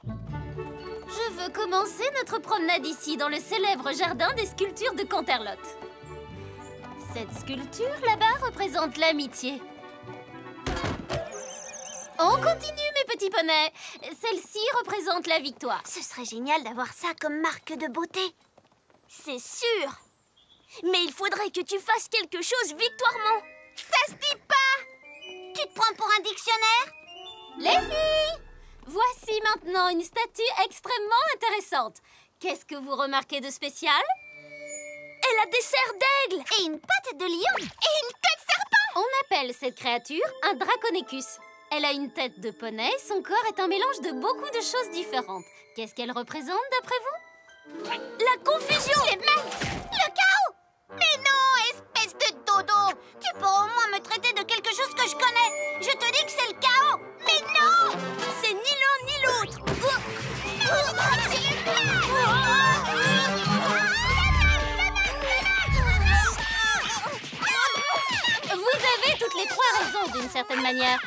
Je veux commencer notre promenade ici, dans le célèbre jardin des sculptures de Canterlot. Cette sculpture, là-bas, représente l'amitié. On continue, mes petits poneys. Celle-ci représente la victoire. Ce serait génial d'avoir ça comme marque de beauté. C'est sûr. Mais il faudrait que tu fasses quelque chose victoirement. Ça se dit pas. Tu te prends pour un dictionnaire? Les filles! Voici maintenant une statue extrêmement intéressante. Qu'est-ce que vous remarquez de spécial? Elle a des serres d'aigle et une patte de lion et une tête serpent. On appelle cette créature un Draconecus. Elle a une tête de poney, son corps est un mélange de beaucoup de choses différentes. Qu'est-ce qu'elle représente d'après vous? La confusion. Les mains. Le chaos. Mais non, espèce de dodo. Tu peux au moins me traiter de quelque chose que je connais. Je te dis que c'est le chaos. Mais non, c'est ni l'un ni l'autre. Vous avez toutes les trois raison d'une certaine manière.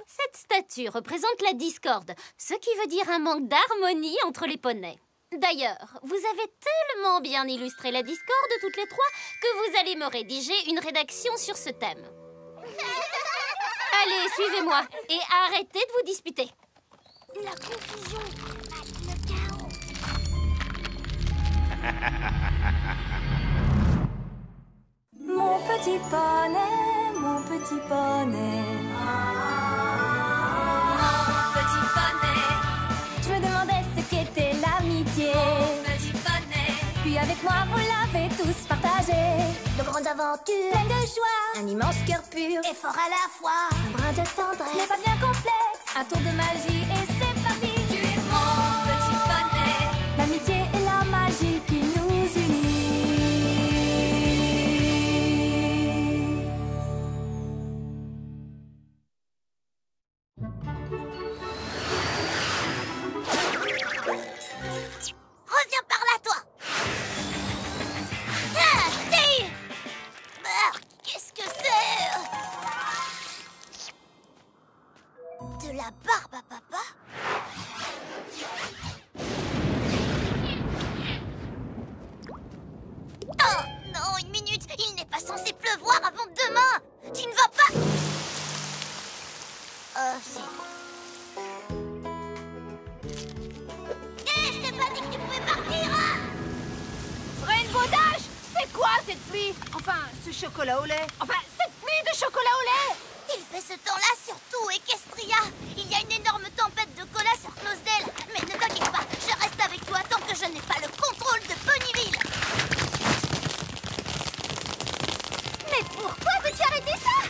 Cette statue représente la discorde, ce qui veut dire un manque d'harmonie entre les poneys. D'ailleurs, vous avez tellement bien illustré la discorde toutes les trois que vous allez me rédiger une rédaction sur ce thème. Allez, suivez-moi et arrêtez de vous disputer. La confusion, le chaos. Mon petit poney, mon petit poney. Petit poney, Je me demandais ce qu'était l'amitié. petit poney. Puis avec moi, vous l'avez tous partagé. De grandes aventures, Pleine de joie, un immense cœur pur. et fort à la fois. Un brin de Ce tendresse, n'est n'est pas bien complexe. Un tour de magie et c'est parti. Tu es mon petit poney. L'amitié et la magie qui nous unit. Reviens par là, toi. Ah, tire. Ah, qu'est-ce que c'est? De la barbe à papa? Oh non, une minute. Il n'est pas censé pleuvoir avant demain. Tu ne vas pas... Si. Je t'ai pas dit que tu pouvais partir, hein? Rainbow Dash, c'est quoi cette pluie? Enfin, ce chocolat au lait. Enfin, cette pluie de chocolat au lait. Il fait ce temps-là sur tout Equestria. Il y a une énorme tempête de cola sur Closedale. Mais ne t'inquiète pas, je reste avec toi tant que je n'ai pas le contrôle de Ponyville. Mais pourquoi veux-tu arrêter ça?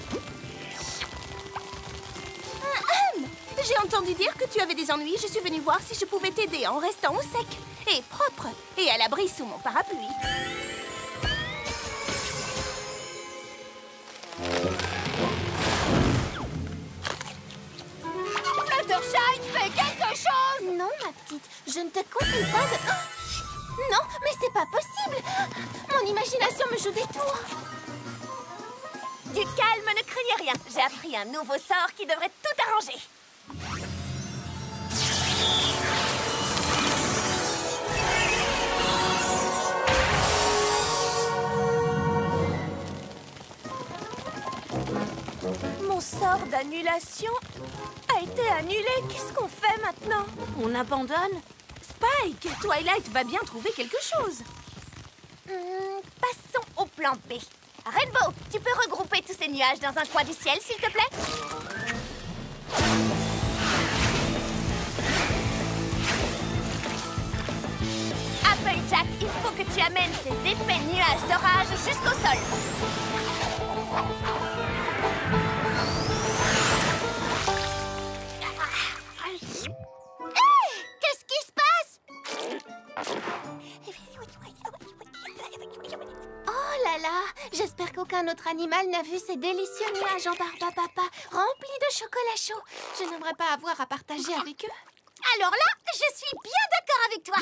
J'ai entendu dire que tu avais des ennuis. Je suis venue voir si je pouvais t'aider en restant au sec et propre et à l'abri sous mon parapluie. Fluttershy, fais quelque chose! Non, ma petite, je ne te conseille pas de... Oh non, mais c'est pas possible. Mon imagination me joue des tours. Du calme, ne craignez rien. J'ai appris un nouveau sort qui devrait tout arranger. Mon sort d'annulation a été annulé. Qu'est-ce qu'on fait maintenant? On abandonne? Spike, Twilight va bien trouver quelque chose. Passons au plan B. Rainbow, tu peux regrouper tous ces nuages dans un coin du ciel, s'il te plaît? Applejack, il faut que tu amènes ces épais nuages d'orage jusqu'au sol. Qu'est-ce qui se passe? Oh là là, j'espère qu'aucun autre animal n'a vu ces délicieux nuages en barbe à papa remplis de chocolat chaud. Je n'aimerais pas avoir à partager avec eux. Alors là, je suis bien d'accord avec toi.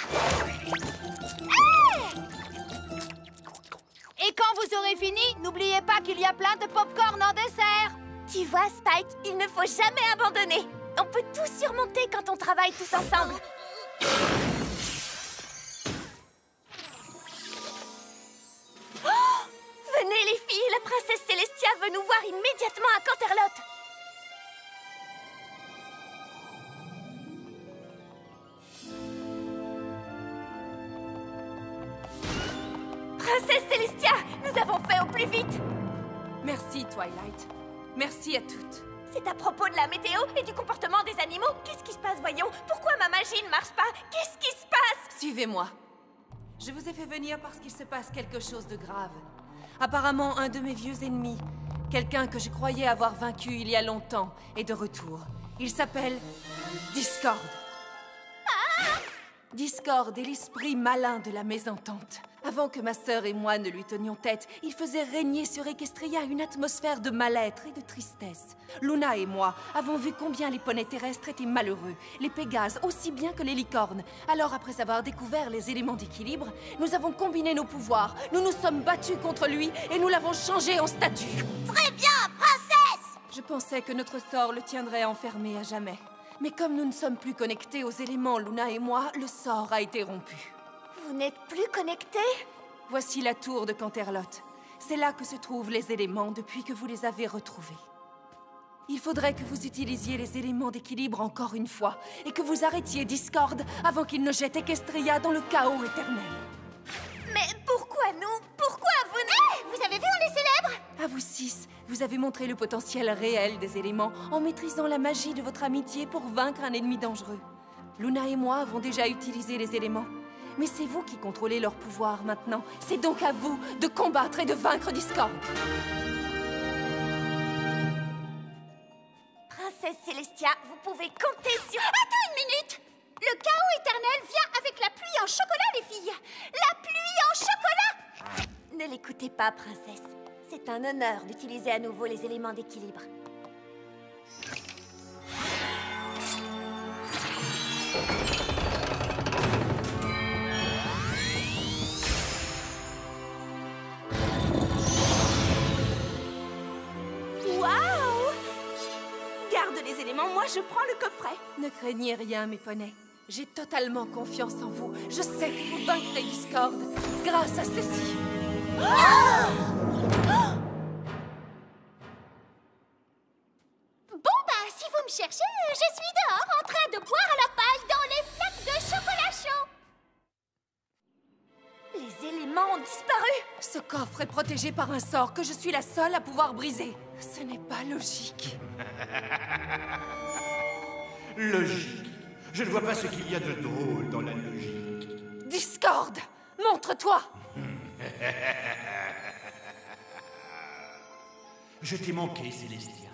Et quand vous aurez fini, n'oubliez pas qu'il y a plein de pop-corn en dessert. Tu vois, Spike, il ne faut jamais abandonner. On peut tout surmonter quand on travaille tous ensemble. Oh! Venez les filles, la princesse Célestia veut nous voir immédiatement à Canterlot. Princesse Célestia, nous avons fait au plus vite. Merci, Twilight. Merci à toutes. C'est à propos de la météo et du comportement des animaux. Qu'est-ce qui se passe, voyons? Pourquoi ma magie ne marche pas? Qu'est-ce qui se passe? Suivez-moi. Je vous ai fait venir parce qu'il se passe quelque chose de grave. Apparemment, un de mes vieux ennemis, quelqu'un que je croyais avoir vaincu il y a longtemps, est de retour. Il s'appelle Discord. Discord est l'esprit malin de la mésentente. Avant que ma sœur et moi ne lui tenions tête, il faisait régner sur Equestria une atmosphère de mal-être et de tristesse. Luna et moi avons vu combien les poneys terrestres étaient malheureux, les pégases aussi bien que les licornes. Alors, après avoir découvert les éléments d'équilibre, nous avons combiné nos pouvoirs, nous nous sommes battus contre lui et nous l'avons changé en statue. Très bien, princesse! Je pensais que notre sort le tiendrait enfermé à jamais. Mais comme nous ne sommes plus connectés aux éléments, Luna et moi, le sort a été rompu. Vous n'êtes plus connectés? Voici la tour de Canterlot. C'est là que se trouvent les éléments depuis que vous les avez retrouvés. Il faudrait que vous utilisiez les éléments d'équilibre encore une fois et que vous arrêtiez Discord avant qu'il ne jette Equestria dans le chaos éternel. Mais pourquoi nous? Pourquoi vous ne... Vous avez vu, on les célèbre! À vous 6, vous avez montré le potentiel réel des éléments en maîtrisant la magie de votre amitié pour vaincre un ennemi dangereux. Luna et moi avons déjà utilisé les éléments. Mais c'est vous qui contrôlez leur pouvoir maintenant. C'est donc à vous de combattre et de vaincre Discord. Princesse Célestia, vous pouvez compter sur... Attends une minute! Le chaos éternel vient avec la pluie en chocolat, les filles! La pluie en chocolat! Ne l'écoutez pas, princesse. C'est un honneur d'utiliser à nouveau les éléments d'équilibre. Waouh! Garde les éléments, moi je prends le coffret. Ne craignez rien, mes poneys. J'ai totalement confiance en vous. Je sais que vous vaincrez Discord grâce à ceci. Bon, bah, si vous me cherchez, je suis dehors en train de boire à la paille dans les flaques de chocolat chaud. Les éléments ont disparu. Ce coffre est protégé par un sort que je suis la seule à pouvoir briser. Ce n'est pas logique. Logique. Je ne vois pas ce qu'il y a de drôle dans la logique. Discord, montre-toi. Je t'ai manqué, Célestia.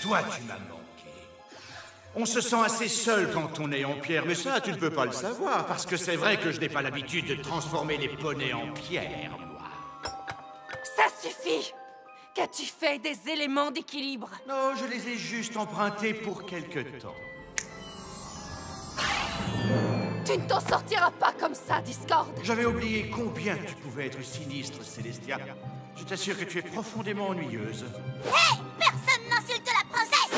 Toi, tu m'as manqué. On se sent assez seul quand on est en pierre, mais ça, tu ne peux pas le savoir, parce que c'est vrai que je n'ai pas l'habitude de transformer les poneys en pierre, moi. Ça suffit. Qu'as-tu fait des éléments d'équilibre? Non, je les ai juste empruntés pour quelque temps. Tu ne t'en sortiras pas comme ça, Discord. J'avais oublié combien tu pouvais être sinistre, Célestia. Je t'assure que tu es profondément ennuyeuse. Hé! Personne n'insulte la princesse!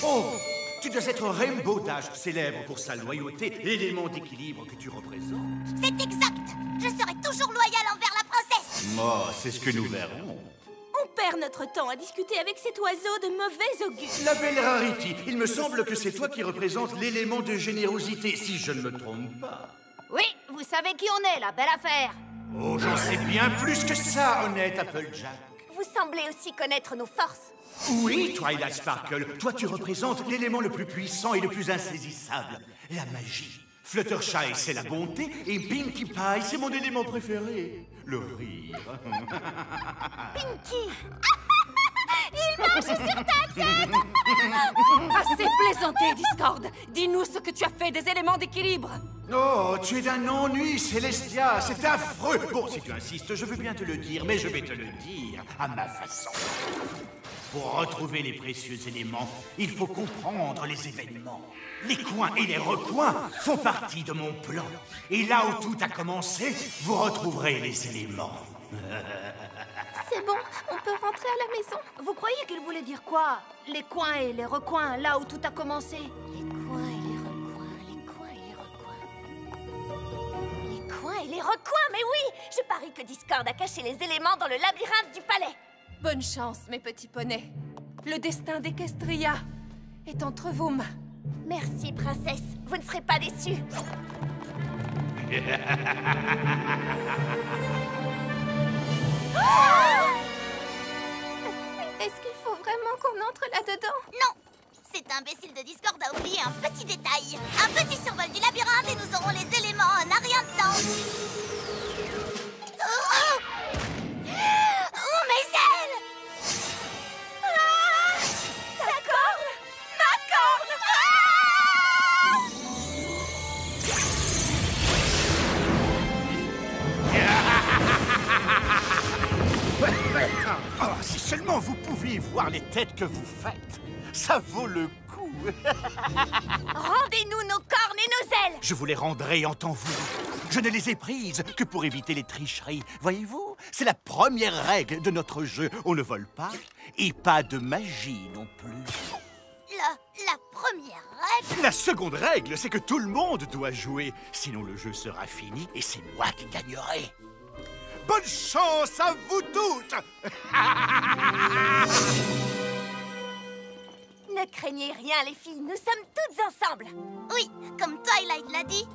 Oh! Tu dois être Rainbow Dash, célèbre pour sa loyauté, l'élément d'équilibre que tu représentes. C'est exact! Je serai toujours loyale envers la princesse! Oh, c'est ce que nous verrons. On perd notre temps à discuter avec cet oiseau de mauvais augure. La belle Rarity, il me semble que c'est toi qui représentes l'élément de générosité, si je ne me trompe pas. Oui, vous savez qui on est, la belle affaire! Oh, j'en sais bien plus que ça, honnête Applejack. Vous semblez aussi connaître nos forces. Oui, Twilight Sparkle, toi tu représentes l'élément le plus puissant et le plus insaisissable, la magie. Fluttershy, c'est la bonté, et Pinkie Pie, c'est mon élément préféré, le rire. Pinkie! Il marche sur ta tête! Assez plaisanté, Discord. Dis-nous ce que tu as fait des éléments d'équilibre. Oh, tu es d'un ennui, Célestia, c'est affreux. Bon, si tu insistes, je veux bien te le dire, mais je vais te le dire à ma façon. Pour retrouver les précieux éléments, il faut comprendre les événements. Les coins et les recoins font partie de mon plan. Et là où tout a commencé, vous retrouverez les éléments. C'est bon, on peut rentrer à la maison. Vous croyez qu'elle voulait dire quoi? Les coins et les recoins, là où tout a commencé. Les coins et les recoins, les coins et les recoins. Les coins et les recoins, mais oui! Je parie que Discord a caché les éléments dans le labyrinthe du palais. Bonne chance, mes petits poneys. Le destin d'Equestria est entre vos mains. Merci, princesse. Vous ne serez pas déçue. Est-ce qu'il faut vraiment qu'on entre là-dedans? Non! Cet imbécile de Discord a oublié un petit détail. Un petit survol du labyrinthe et nous aurons les éléments en un rien de temps. Oh, mes ailes! Ta corne! Ma corne! Oh, si seulement vous pouviez voir les têtes que vous faites. Ça vaut le coup. Rendez-nous nos cornes et nos ailes! Je vous les rendrai en temps voulu. Je ne les ai prises que pour éviter les tricheries. Voyez-vous, c'est la première règle de notre jeu. On ne vole pas et pas de magie non plus. La première règle... La seconde règle, c'est que tout le monde doit jouer. Sinon, le jeu sera fini et c'est moi qui gagnerai. Bonne chance à vous toutes! Ne craignez rien, les filles. Nous sommes toutes ensemble. Oui, comme Twilight l'a dit,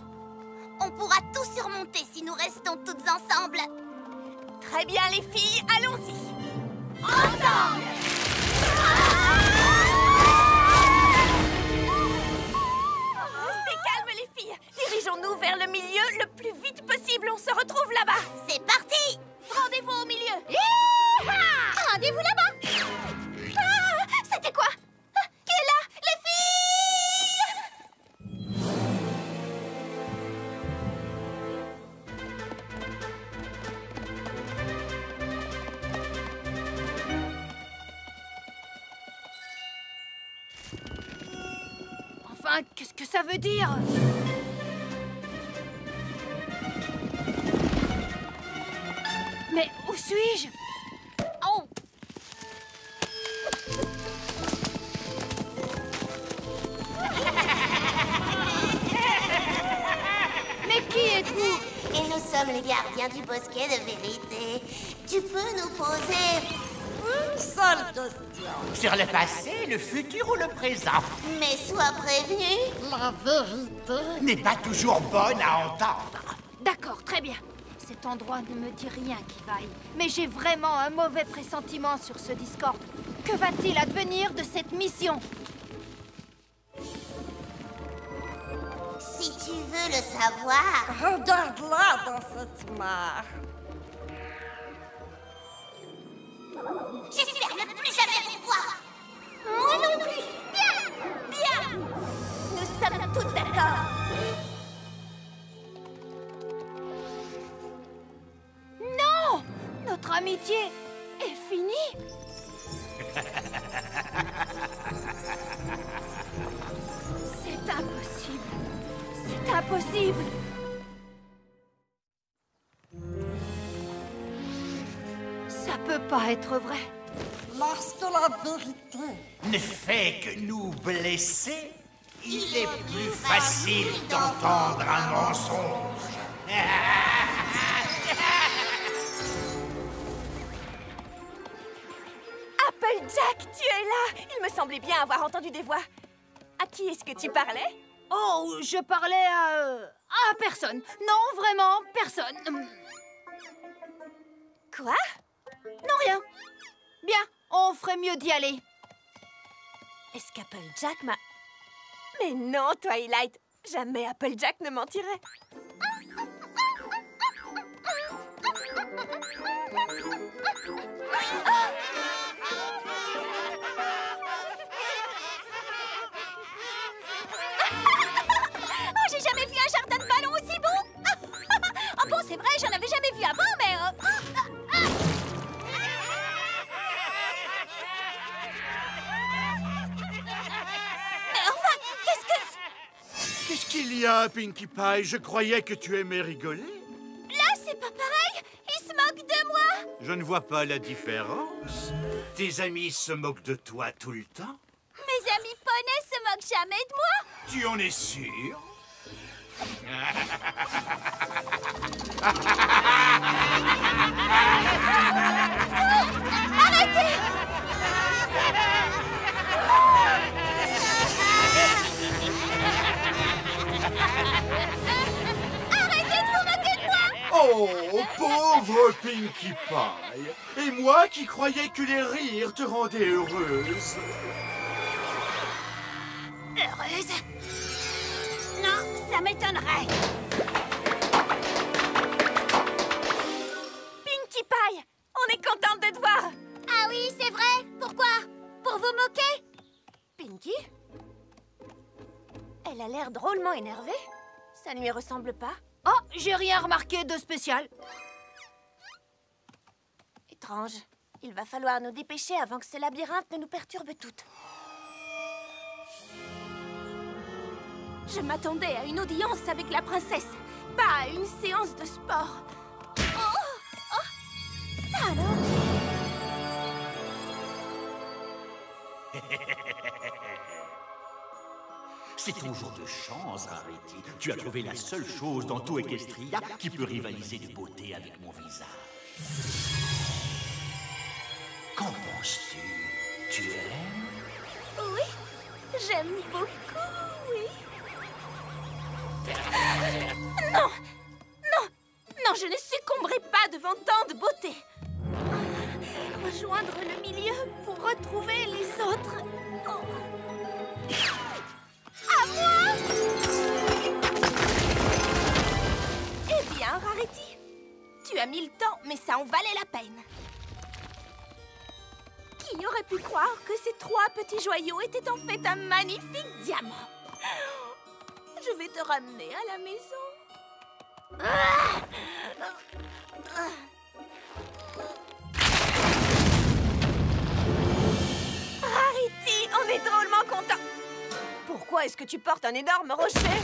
on pourra tout surmonter si nous restons toutes ensemble. Très bien, les filles. Allons-y. Ensemble! Restez calmes, les filles. Dirigeons-nous vers le milieu le plus vite possible. On se retrouve là-bas. C'est parti! Rendez-vous au milieu. Rendez-vous là-bas! C'était quoi? Qui est là? Les filles! Enfin, qu'est-ce que ça veut dire? Mais où suis-je? Oh! Mais qui êtes-vous? Et nous sommes les gardiens du bosquet de vérité. Tu peux nous poser une seule question. Sur le passé, le futur ou le présent Mais sois prévenu, la vérité n'est pas toujours bonne à entendre. D'accord, très bien. Cet endroit ne me dit rien qui vaille. Mais j'ai vraiment un mauvais pressentiment sur ce Discord. Que va-t-il advenir de cette mission? Si tu veux le savoir, regarde-la dans cette mare. J'espère ne plus jamais vous voir. Moi non plus. Bien, bien. Nous sommes toutes d'accord. Non! Notre amitié est finie. C'est impossible. C'est impossible. Ça peut pas être vrai. Lorsque la vérité Ne fait que nous blesser, il est plus facile d'entendre un mensonge. Applejack, tu es là! Il me semblait bien avoir entendu des voix. À qui est-ce que tu parlais? Oh, je parlais à personne. Non, vraiment, personne. Quoi? Non, rien. Bien, on ferait mieux d'y aller. Est-ce qu'Applejack m'a... Mais non, Twilight, jamais Applejack ne mentirait. Oh, j'ai jamais vu un jardin de ballons aussi beau. Oh bon, c'est vrai, j'en avais jamais vu avant, mais... Mais enfin, qu'est-ce que... Qu'est-ce qu'il y a, Pinkie Pie? Je croyais que tu aimais rigoler. Là, c'est pas pareil. Il se moque de moi. Je ne vois pas la différence. Tes amis se moquent de toi tout le temps. Mes amis poneys se moquent jamais de moi. Tu en es sûr? Arrêtez! Arrêtez de vous moquer de moi! Oh, pauvre Pinkie Pie! Et moi qui croyais que les rires te rendaient heureuse. Heureuse? Non, ça m'étonnerait. Pinkie Pie, on est contente de te voir. Ah oui, c'est vrai. Pourquoi? Pour vous moquer? Pinkie? Elle a l'air drôlement énervée. Ça ne lui ressemble pas. Oh, j'ai rien remarqué de spécial. Étrange. Il va falloir nous dépêcher avant que ce labyrinthe ne nous perturbe toutes. Je m'attendais à une audience avec la princesse, pas à une séance de sport. Oh, ça alors? C'est ton jour de chance, Rarity. Tu as trouvé la seule chose dans tout Equestria qui peut rivaliser de beauté avec mon visage. Qu'en penses-tu? Tu aimes? Oui, j'aime beaucoup, oui. Non! Non! Non, je ne succomberai pas devant tant de beauté. Rejoindre le milieu pour retrouver les autres. Oh. À moi! Eh bien, Rarity, tu as mis le temps, mais ça en valait la peine. Qui aurait pu croire que ces 3 petits joyaux étaient en fait un magnifique diamant? Je vais te ramener à la maison. Rarity, on est drôlement contents. Pourquoi est-ce que tu portes un énorme rocher?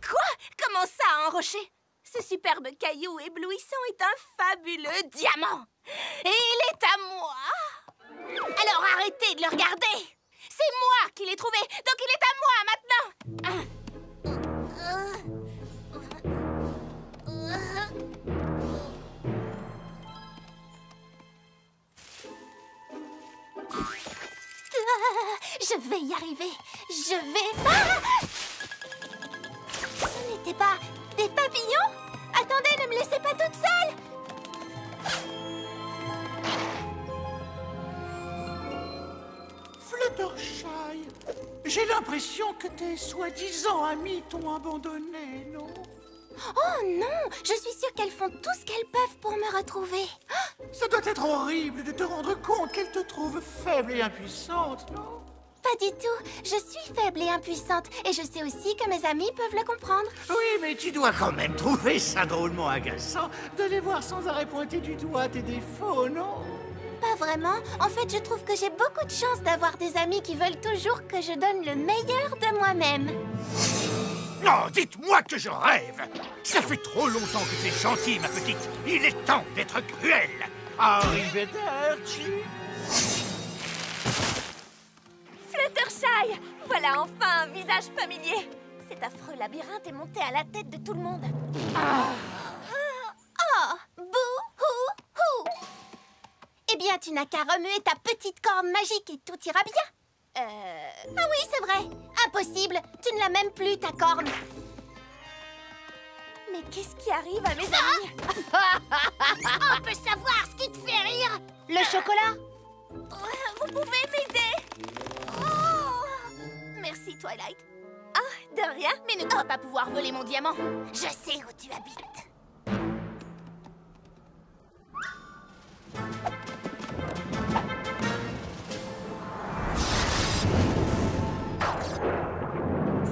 Quoi? Comment ça, un rocher? Ce superbe caillou éblouissant est un fabuleux diamant. Et il est à moi. Alors arrêtez de le regarder. C'est moi qui l'ai trouvé, donc il est à moi maintenant. Je vais y arriver. Je vais... Ah! Ce n'était pas des papillons? Attendez, ne me laissez pas toute seule. Fluttershy, j'ai l'impression que tes soi-disant amis t'ont abandonné, non? Oh non! Je suis sûre qu'elles font tout ce qu'elles peuvent pour me retrouver. Ça doit être horrible de te rendre compte qu'elles te trouvent faible et impuissante, non? Pas du tout. Je suis faible et impuissante. Et je sais aussi que mes amis peuvent le comprendre. Oui, mais tu dois quand même trouver ça drôlement agaçant de les voir sans arrêt pointer du doigt tes défauts, non? Pas vraiment. En fait, je trouve que j'ai beaucoup de chance d'avoir des amis qui veulent toujours que je donne le meilleur de moi-même. Non, dites-moi que je rêve! Ça fait trop longtemps que t'es gentille, ma petite. Il est temps d'être cruelle. Arrivederci. Fluttershy, voilà enfin un visage familier. Cet affreux labyrinthe est monté à la tête de tout le monde. Oh, bouh-hou-hou! Eh bien, tu n'as qu'à remuer ta petite corne magique et tout ira bien. Ah oui, c'est vrai. Impossible. Tu ne l'as même plus, ta corne. Mais qu'est-ce qui arrive à mes amis? On peut savoir ce qui te fait rire. Le chocolat? Vous pouvez m'aider? Oh. Merci, Twilight. Ah, de rien, mais ne dois pas pouvoir voler mon diamant. Je sais où tu habites.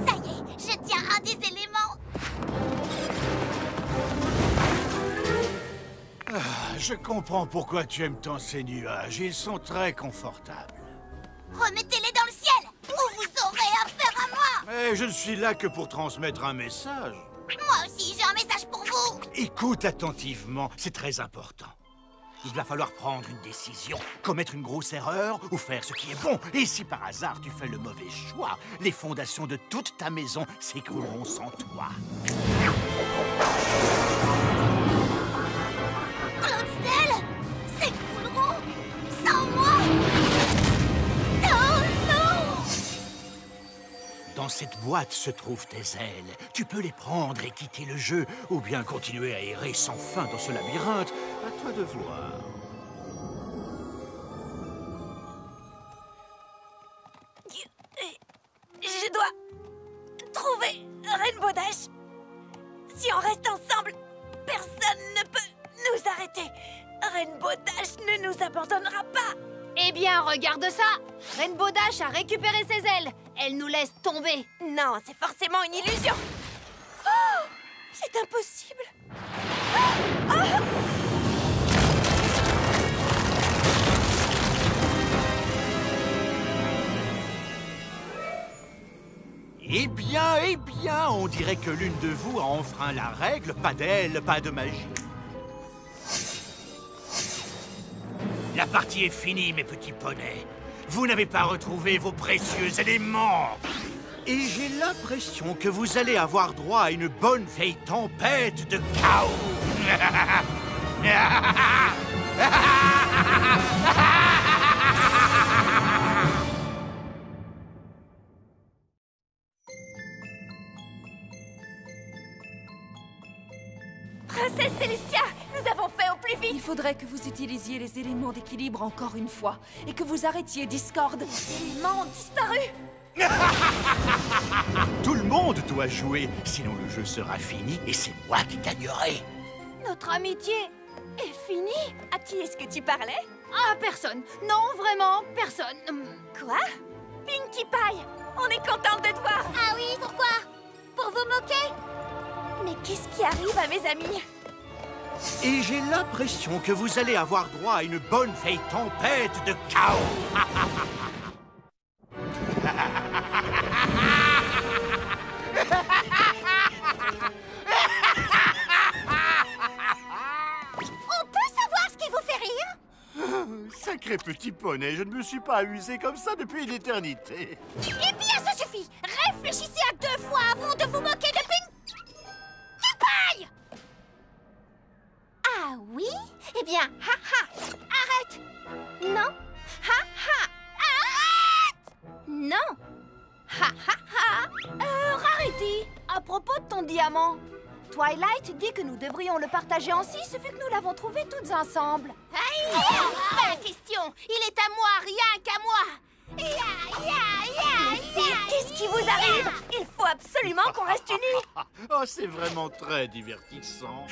Ça y est, je tiens un des éléments. Je comprends pourquoi tu aimes tant ces nuages. Ils sont très confortables. Remettez-les dans le ciel, ou vous aurez affaire à moi. Mais je ne suis là que pour transmettre un message. Moi aussi, j'ai un message pour vous. Écoute attentivement, c'est très important. Il va falloir prendre une décision, commettre une grosse erreur ou faire ce qui est bon. Et si par hasard tu fais le mauvais choix, les fondations de toute ta maison s'écrouleront sans toi. Cloudstelle s'écrouleront sans moi. Oh non! Dans cette boîte se trouvent tes ailes. Tu peux les prendre et quitter le jeu, ou bien continuer à errer sans fin dans ce labyrinthe. À toi de voir. Je dois trouver Rainbow Dash. Si on reste ensemble, personne ne peut nous arrêter. Rainbow Dash ne nous abandonnera pas. Eh bien, regarde ça! Rainbow Dash a récupéré ses ailes. Elle nous laisse tomber. Non, c'est forcément une illusion. Oh, c'est impossible. Eh bien, on dirait que l'une de vous a enfreint la règle. Pas d'elle, pas de magie. La partie est finie, mes petits poneys. Vous n'avez pas retrouvé vos précieux éléments. Et j'ai l'impression que vous allez avoir droit à une bonne vieille tempête de chaos. Princesse Célestia, nous avons fait au plus vite. Il faudrait que vous utilisiez les éléments d'équilibre encore une fois et que vous arrêtiez Discord. Les éléments ont disparu. Tout le monde doit jouer, sinon le jeu sera fini et c'est moi qui gagnerai. Notre amitié est finie. À qui est-ce que tu parlais? Ah, personne. Non, vraiment, personne. Quoi? Pinkie Pie, on est contente de te voir. Ah oui, pourquoi? Pour vous moquer? Mais qu'est-ce qui arrive à mes amis? Et j'ai l'impression que vous allez avoir droit à une bonne vieille tempête de chaos. On peut savoir ce qui vous fait rire? Sacré petit poney, je ne me suis pas amusé comme ça depuis une éternité. Eh bien, ça suffit! Réfléchissez à 2 fois avant de vous moquer de Pinkie Pie! Ah oui? Eh bien, ha-ha! Arrête! Non! Ha-ha! Arrête! Non! Ha-ha-ha! Rarity, à propos de ton diamant, Twilight dit que nous devrions le partager en 6 vu que nous l'avons trouvé toutes ensemble. Aïe! Pas la question! Il est à moi, rien qu'à moi! Qu'est-ce qui vous arrive? Il faut absolument qu'on reste unis. Oh, c'est vraiment très divertissant.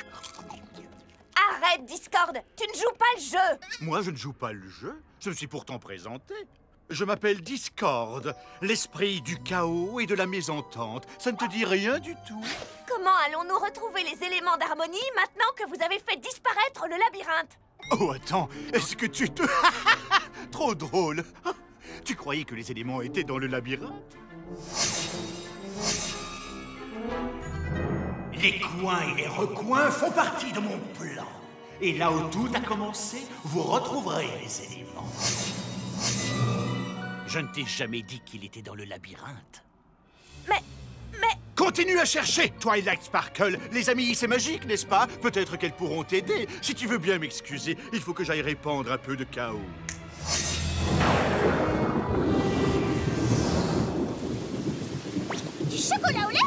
Arrête, Discord, tu ne joues pas le jeu. Moi, je ne joue pas le jeu. Je me suis pourtant présenté. Je m'appelle Discord, l'esprit du chaos et de la mésentente. Ça ne te dit rien du tout? Comment allons-nous retrouver les éléments d'harmonie maintenant que vous avez fait disparaître le labyrinthe? Oh, attends, est-ce que tu te... Trop drôle. Tu croyais que les éléments étaient dans le labyrinthe? Les coins et les recoins font partie de mon plan. Et là où tout a commencé, vous retrouverez les éléments. Je ne t'ai jamais dit qu'il était dans le labyrinthe. Mais... Continue à chercher, Twilight Sparkle. Les amis, c'est magique, n'est-ce pas? Peut-être qu'elles pourront t'aider. Si tu veux bien m'excuser, il faut que j'aille répandre un peu de chaos. Du chocolat au lait?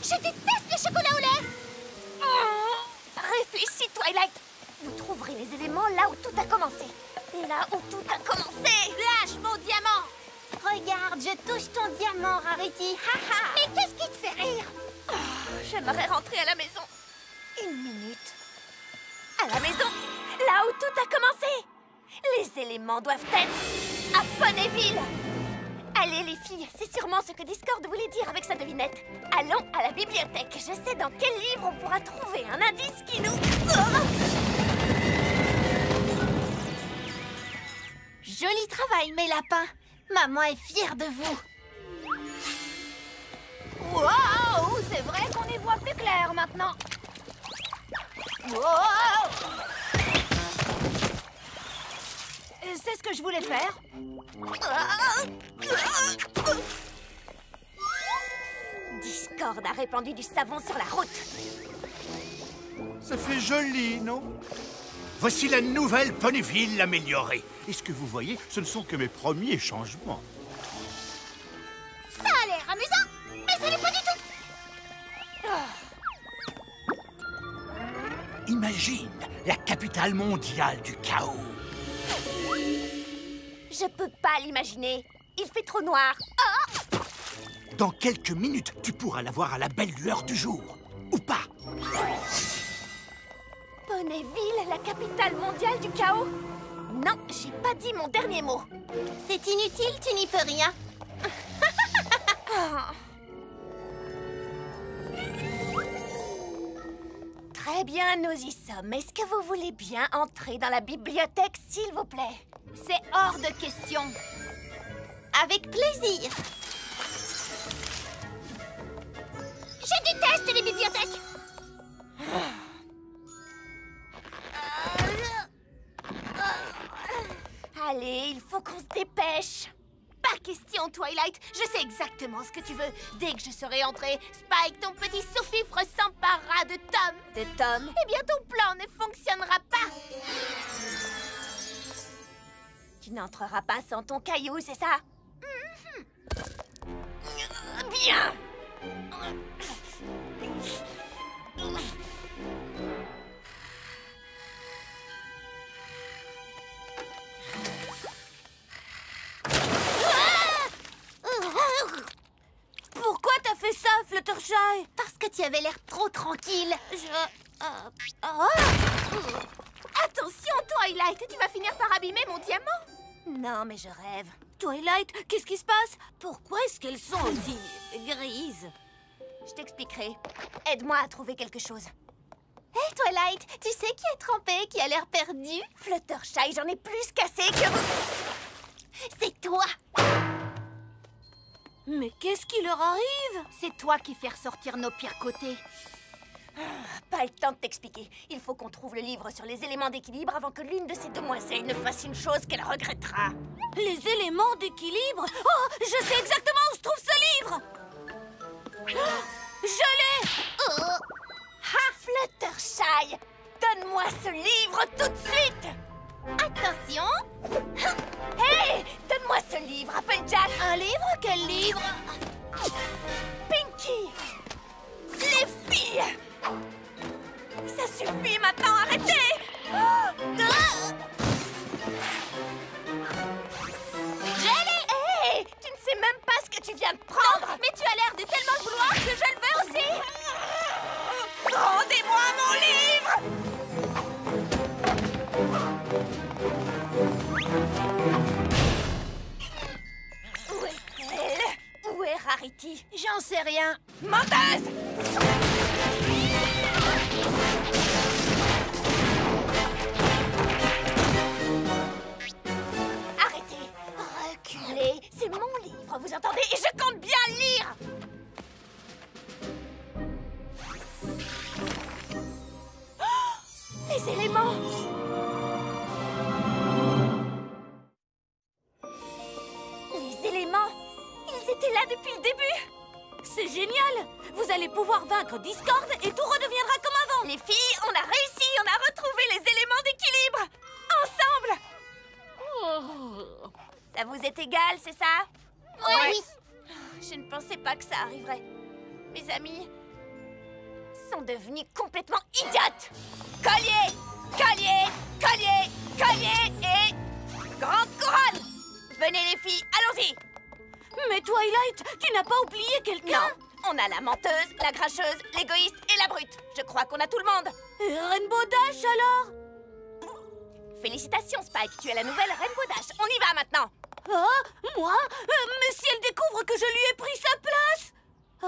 Je déteste le chocolat au lait! Réfléchis, Twilight. Vous trouverez les éléments là où tout a commencé. Et là où tout a commencé. Lâche mon diamant! Regarde, je touche ton diamant, Rarity. Ha-ha! Mais qu'est-ce qui te fait rire? J'aimerais rentrer à la maison. 1 minute. À la maison, là où tout a commencé. Les éléments doivent être à Ponyville. Allez, les filles, c'est sûrement ce que Discord voulait dire avec sa devinette. Allons à la bibliothèque. Je sais dans quel livre on pourra trouver un indice qui nous... Joli travail, mes lapins. Maman est fière de vous. Wow, c'est vrai qu'on y voit plus clair maintenant. Wow. C'est ce que je voulais faire. Discord a répandu du savon sur la route. Ça fait joli, non? Voici la nouvelle Ponyville améliorée. Et ce que vous voyez, ce ne sont que mes premiers changements. Ça a l'air amusant, mais ça l'est pas du tout. Imagine la capitale mondiale du chaos. Je peux pas l'imaginer. Il fait trop noir. Dans quelques minutes, tu pourras la voir à la belle lueur du jour. Ou pas. Ponyville, la capitale mondiale du chaos? Non, j'ai pas dit mon dernier mot. C'est inutile, tu n'y peux rien. Très bien, nous y sommes. Est-ce que vous voulez bien entrer dans la bibliothèque, s'il vous plaît? C'est hors de question. Avec plaisir. Je déteste les bibliothèques. Allez, il faut qu'on se dépêche. Pas question, Twilight. Je sais exactement ce que tu veux. Dès que je serai entrée, Spike, ton petit sous-fifre, s'emparera de Tom. De Tom? Eh bien, ton plan ne fonctionnera pas. Tu n'entreras pas sans ton caillou, c'est ça? Bien. Pourquoi t'as fait ça, Fluttershy? Parce que tu avais l'air trop tranquille. Attention, Twilight, tu vas finir par abîmer mon diamant. Non, mais je rêve. Twilight, qu'est-ce qui se passe? Pourquoi est-ce qu'elles sont aussi grises? Je t'expliquerai. Aide-moi à trouver quelque chose. Hé, Twilight, tu sais qui est trempé, qui a l'air perdu? Fluttershy, j'en ai plus cassé que vous. C'est toi. Mais qu'est-ce qui leur arrive? C'est toi qui fais ressortir nos pires côtés. Pas le temps de t'expliquer. Il faut qu'on trouve le livre sur les éléments d'équilibre avant que l'une de ces demoiselles ne fasse une chose qu'elle regrettera. Les éléments d'équilibre? Oh, je sais exactement où se trouve ce livre! Je l'ai! Ha, Fluttershy! Donne-moi ce livre tout de suite! Attention. Hé! Donne-moi ce livre, Applejack! Un livre? Quel livre? Pinky! Les filles! Ça suffit maintenant, arrêtez! Hé! Tu ne sais même pas ce que tu viens de prendre! Mais tu as l'air de tellement le vouloir que je le veux aussi. Rendez-moi mon livre! Où est-elle? Où est Rarity? J'en sais rien. Menteuse! Arrêtez! Reculez! C'est mon livre, vous entendez? Et je compte bien le lire! Oh! Les éléments! Les éléments! Ils étaient là depuis le début! C'est génial! Vous allez pouvoir vaincre Discord et tout redeviendra comme avant! Les filles, on a réussi! On a retrouvé les éléments d'équilibre! Ensemble! Ça vous est égal, c'est ça? Oui. Je ne pensais pas que ça arriverait. Mes amis sont devenus complètement idiotes! Collier! Collier! Collier! Collier! Et... grande couronne! Venez les filles, allons-y! Mais Twilight, tu n'as pas oublié quelqu'un? Non, on a la menteuse, la cracheuse, l'égoïste et la brute. Je crois qu'on a tout le monde. Et Rainbow Dash alors? Félicitations Spike, tu es la nouvelle Rainbow Dash. On y va maintenant. Oh, moi? Mais si elle découvre que je lui ai pris sa place?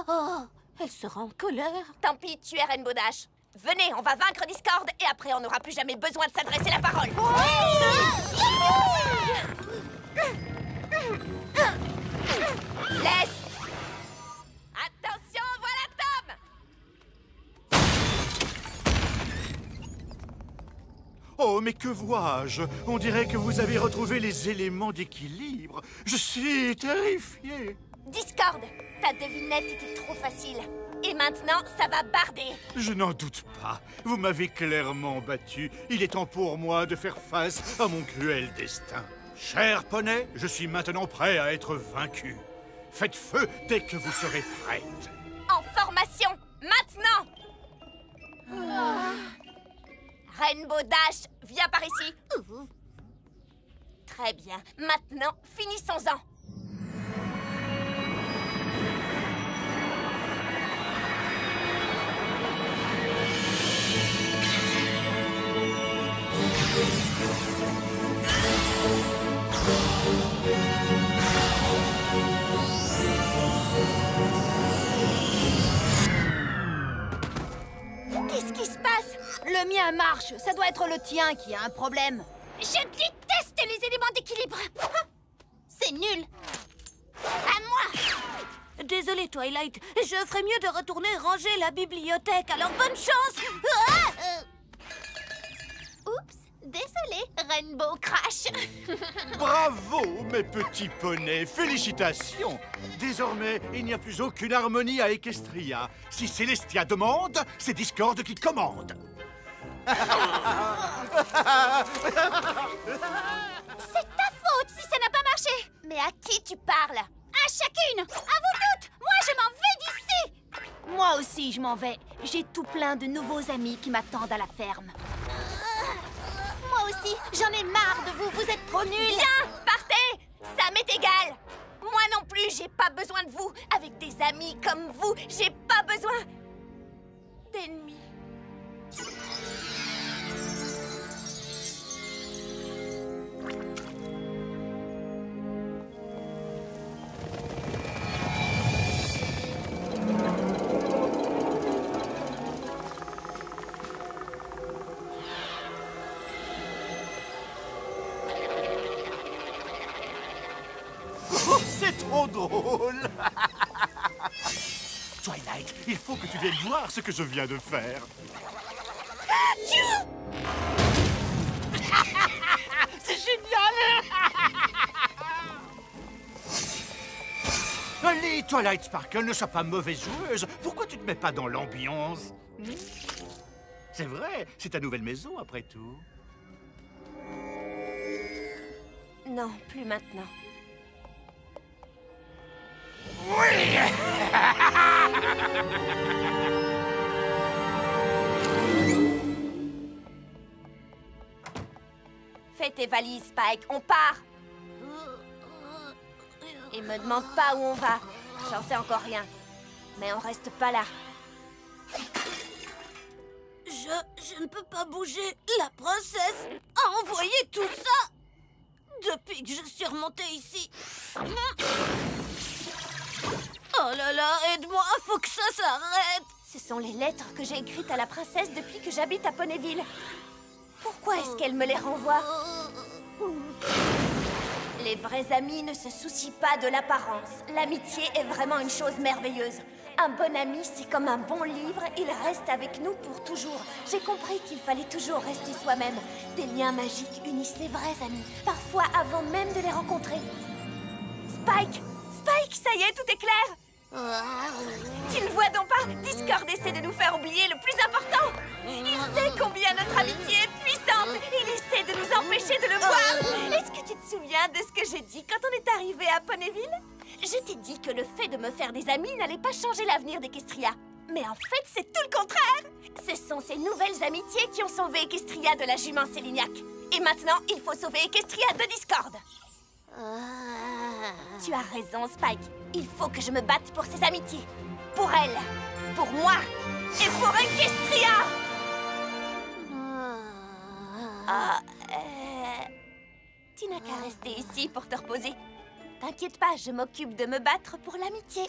Oh, elle sera en colère. Tant pis, tu es Rainbow Dash. Venez, on va vaincre Discord et après on n'aura plus jamais besoin de s'adresser la parole. Laisse. Attention, voilà Tom. Oh, mais que vois-je? On dirait que vous avez retrouvé les éléments d'équilibre. Je suis terrifié. Discord, ta devinette était trop facile. Et maintenant, ça va barder. Je n'en doute pas. Vous m'avez clairement battu. Il est temps pour moi de faire face à mon cruel destin. Cher poney, je suis maintenant prêt à être vaincu. Faites feu dès que vous serez prête. En formation, maintenant. Rainbow Dash, viens par ici. Très bien. Maintenant, finissons-en. Qu'est-ce qui se passe? Le mien marche, ça doit être le tien qui a un problème. Je déteste les éléments d'équilibre. C'est nul. À moi. Désolée, Twilight, je ferais mieux de retourner ranger la bibliothèque, alors bonne chance. Oups, désolée, Rainbow Crash. Bravo, mes petits poneys. Félicitations. Désormais, il n'y a plus aucune harmonie à Equestria. Si Célestia demande, c'est Discord qui commande. C'est ta faute si ça n'a pas marché. Mais à qui tu parles? À chacune. À vous toutes. Moi, je m'en vais d'ici. Moi aussi, je m'en vais. J'ai tout plein de nouveaux amis qui m'attendent à la ferme. Moi aussi, j'en ai marre de vous. Vous êtes trop nuls. Bien, partez. Ça m'est égal. Moi non plus, j'ai pas besoin de vous. Avec des amis comme vous, j'ai pas besoin d'ennemis. Oh, c'est trop drôle. Twilight, il faut que tu viennes voir ce que je viens de faire. C'est génial. Allez, Twilight Sparkle, ne sois pas mauvaise joueuse. Pourquoi tu te mets pas dans l'ambiance? C'est vrai, c'est ta nouvelle maison après tout. Non, plus maintenant. Oui. Fais tes valises, Spike, on part. Et me demande pas où on va. J'en sais encore rien. Mais on reste pas là. Je ne peux pas bouger. La princesse a envoyé tout ça depuis que je suis remontée ici. Oh là là, aide-moi, faut que ça s'arrête. Ce sont les lettres que j'ai écrites à la princesse depuis que j'habite à Ponyville. Pourquoi est-ce qu'elle me les renvoie? Les vrais amis ne se soucient pas de l'apparence. L'amitié est vraiment une chose merveilleuse. Un bon ami, c'est comme un bon livre, il reste avec nous pour toujours. J'ai compris qu'il fallait toujours rester soi-même. Des liens magiques unissent les vrais amis, parfois avant même de les rencontrer. Spike! Spike, ça y est, tout est clair! Tu ne vois donc pas? Discord essaie de nous faire oublier le plus important! Il sait combien notre amitié est puissante! Il essaie de nous empêcher de le voir! Est-ce que tu te souviens de ce que j'ai dit quand on est arrivé à Ponyville? Je t'ai dit que le fait de me faire des amis n'allait pas changer l'avenir d'Equestria. Mais en fait, c'est tout le contraire! Ce sont ces nouvelles amitiés qui ont sauvé Equestria de la jument Célignac. Et maintenant, il faut sauver Equestria de Discord. Tu as raison, Spike. Il faut que je me batte pour ces amitiés. Pour elle, pour moi et pour Equestria. Tu n'as qu'à rester ici pour te reposer. T'inquiète pas, je m'occupe de me battre pour l'amitié.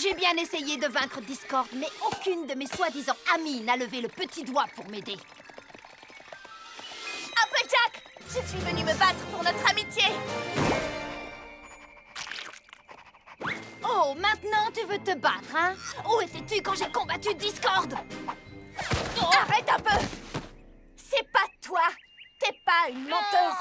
J'ai bien essayé de vaincre Discord, mais aucune de mes soi-disant amies n'a levé le petit doigt pour m'aider. Applejack, je suis venue me battre pour notre amitié. Oh, maintenant tu veux te battre, hein? Où étais-tu quand j'ai combattu Discord? Oh. Arrête un peu. C'est pas toi. T'es pas une menteuse.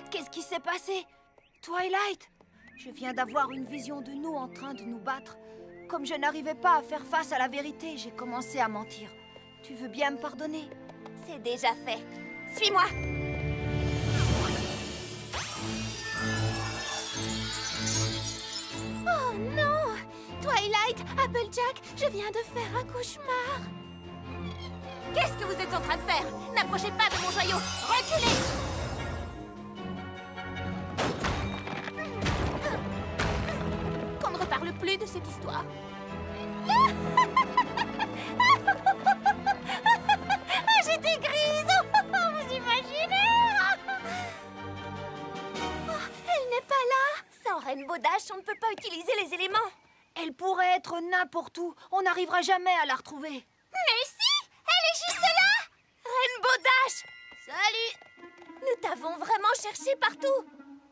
Qu'est-ce qui s'est passé? Twilight, je viens d'avoir une vision de nous en train de nous battre. Comme je n'arrivais pas à faire face à la vérité, j'ai commencé à mentir. Tu veux bien me pardonner? C'est déjà fait. Suis-moi. Oh non! Twilight, Applejack, je viens de faire un cauchemar. Qu'est-ce que vous êtes en train de faire? N'approchez pas de mon joyau. Reculez. Qu'on ne reparle plus de cette histoire. J'étais grise! Vous imaginez? Oh, elle n'est pas là! Sans Rainbow Dash, on ne peut pas utiliser les éléments. Elle pourrait être n'importe où. On n'arrivera jamais à la retrouver. Mais si! Elle est juste là! Rainbow Dash! Salut! Nous t'avons vraiment cherché partout.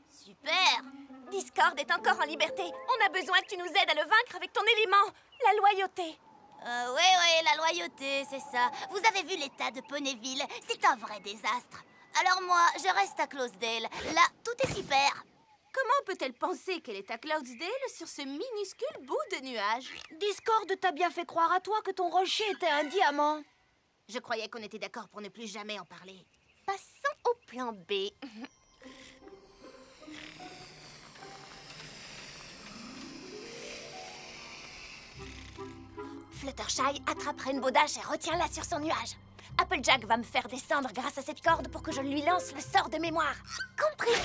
Super! Discord est encore en liberté. On a besoin que tu nous aides à le vaincre avec ton élément, la loyauté. Oui, la loyauté, c'est ça. Vous avez vu l'état de Ponyville? C'est un vrai désastre. Alors moi, je reste à Closedale. Là, tout est super. Comment peut-elle penser qu'elle est à Cloudsdale sur ce minuscule bout de nuage? Discord t'a bien fait croire à toi que ton rocher était un diamant. Je croyais qu'on était d'accord pour ne plus jamais en parler. Passons au plan B. Fluttershy, attrape Rainbow Dash et retiens-la sur son nuage. Applejack va me faire descendre grâce à cette corde pour que je lui lance le sort de mémoire. Compris?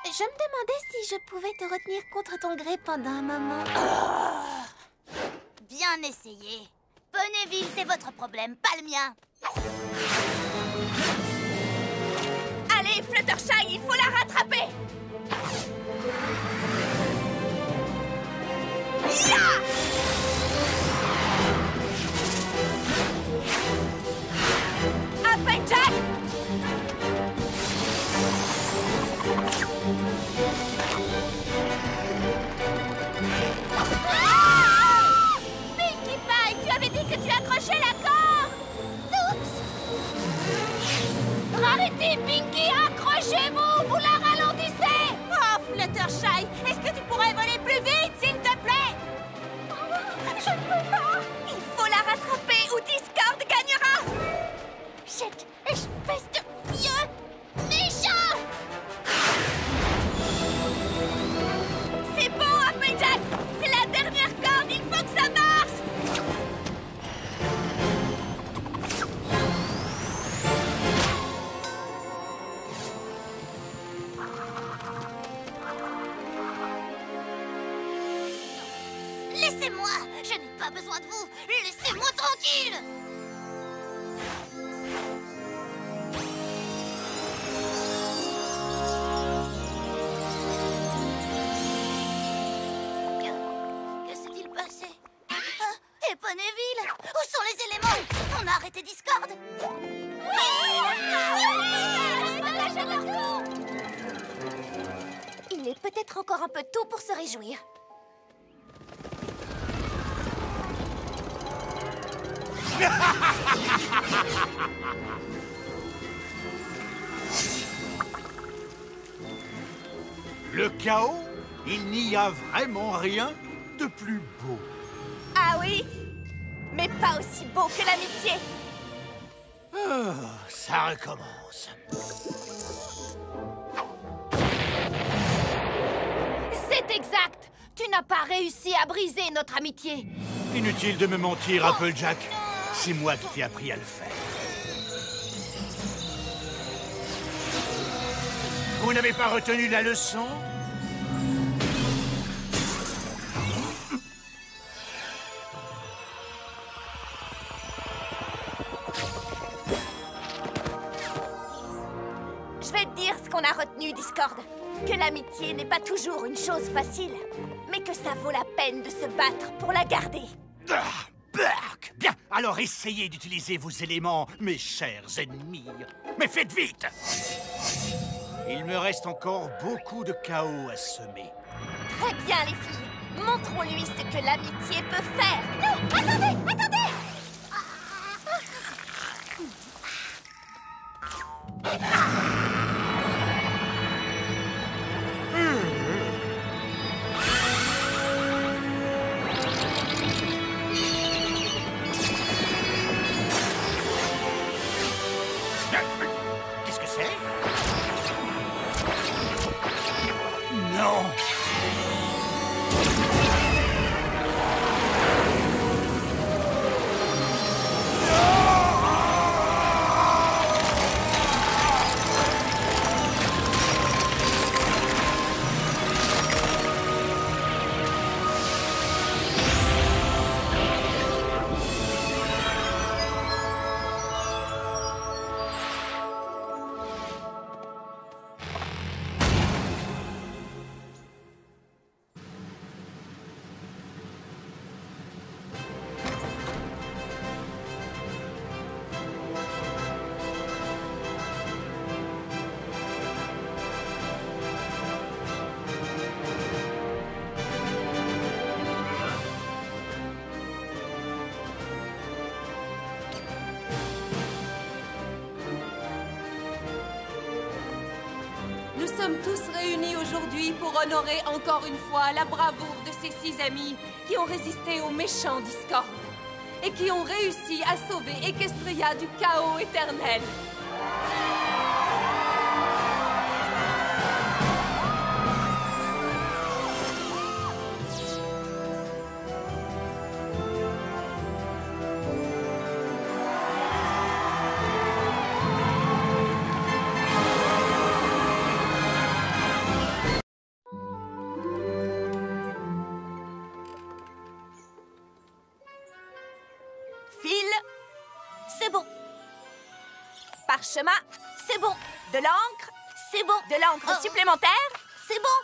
Je me demandais si je pouvais te retenir contre ton gré pendant un moment. Bien essayé. Ponyville, c'est votre problème, pas le mien. Allez, Fluttershy, il faut la rattraper! Ya! Applejack! Ah! Pinkie Pie, tu avais dit que tu accrochais la corde! Oups! Arrêtez, Pinkie! Accrochez-vous! Vous la ralentissez! Oh, Fluttershy! Est-ce que tu pourrais voler plus vite, s'il te plaît? Je ne peux pas! Il faut la rattraper ou Discord gagnera! Cette espèce de vieux méchant! C'est bon, Applejack! C'est la dernière corde! Il faut que ça marche! Laissez-moi, je n'ai pas besoin de vous. Laissez-moi tranquille. Que s'est-il passé? Ah, et Ponyville? Où sont les éléments? On a arrêté Discord. Il est peut-être encore un peu tôt pour se réjouir. Le chaos, il n'y a vraiment rien de plus beau. Ah oui? Mais pas aussi beau que l'amitié. Ça recommence. C'est exact! Tu n'as pas réussi à briser notre amitié. Inutile de me mentir, Applejack. C'est moi qui t'ai appris à le faire. Vous n'avez pas retenu la leçon? Je vais te dire ce qu'on a retenu, Discord. Que l'amitié n'est pas toujours une chose facile, mais que ça vaut la peine de se battre pour la garder. Ah, Berk! Bien, alors essayez d'utiliser vos éléments, mes chers ennemis. Mais faites vite! Il me reste encore beaucoup de chaos à semer. Très bien, les filles. Montrons-lui ce que l'amitié peut faire. Non, attendez, attendez! Qu'est-ce que c'est? Non! Nous sommes tous réunis aujourd'hui pour honorer encore une fois la bravoure de ces 6 amis qui ont résisté aux méchants Discord et qui ont réussi à sauver Equestria du chaos éternel. C'est bon. Parchemin, c'est bon. De l'encre, c'est bon. De l'encre supplémentaire, c'est bon.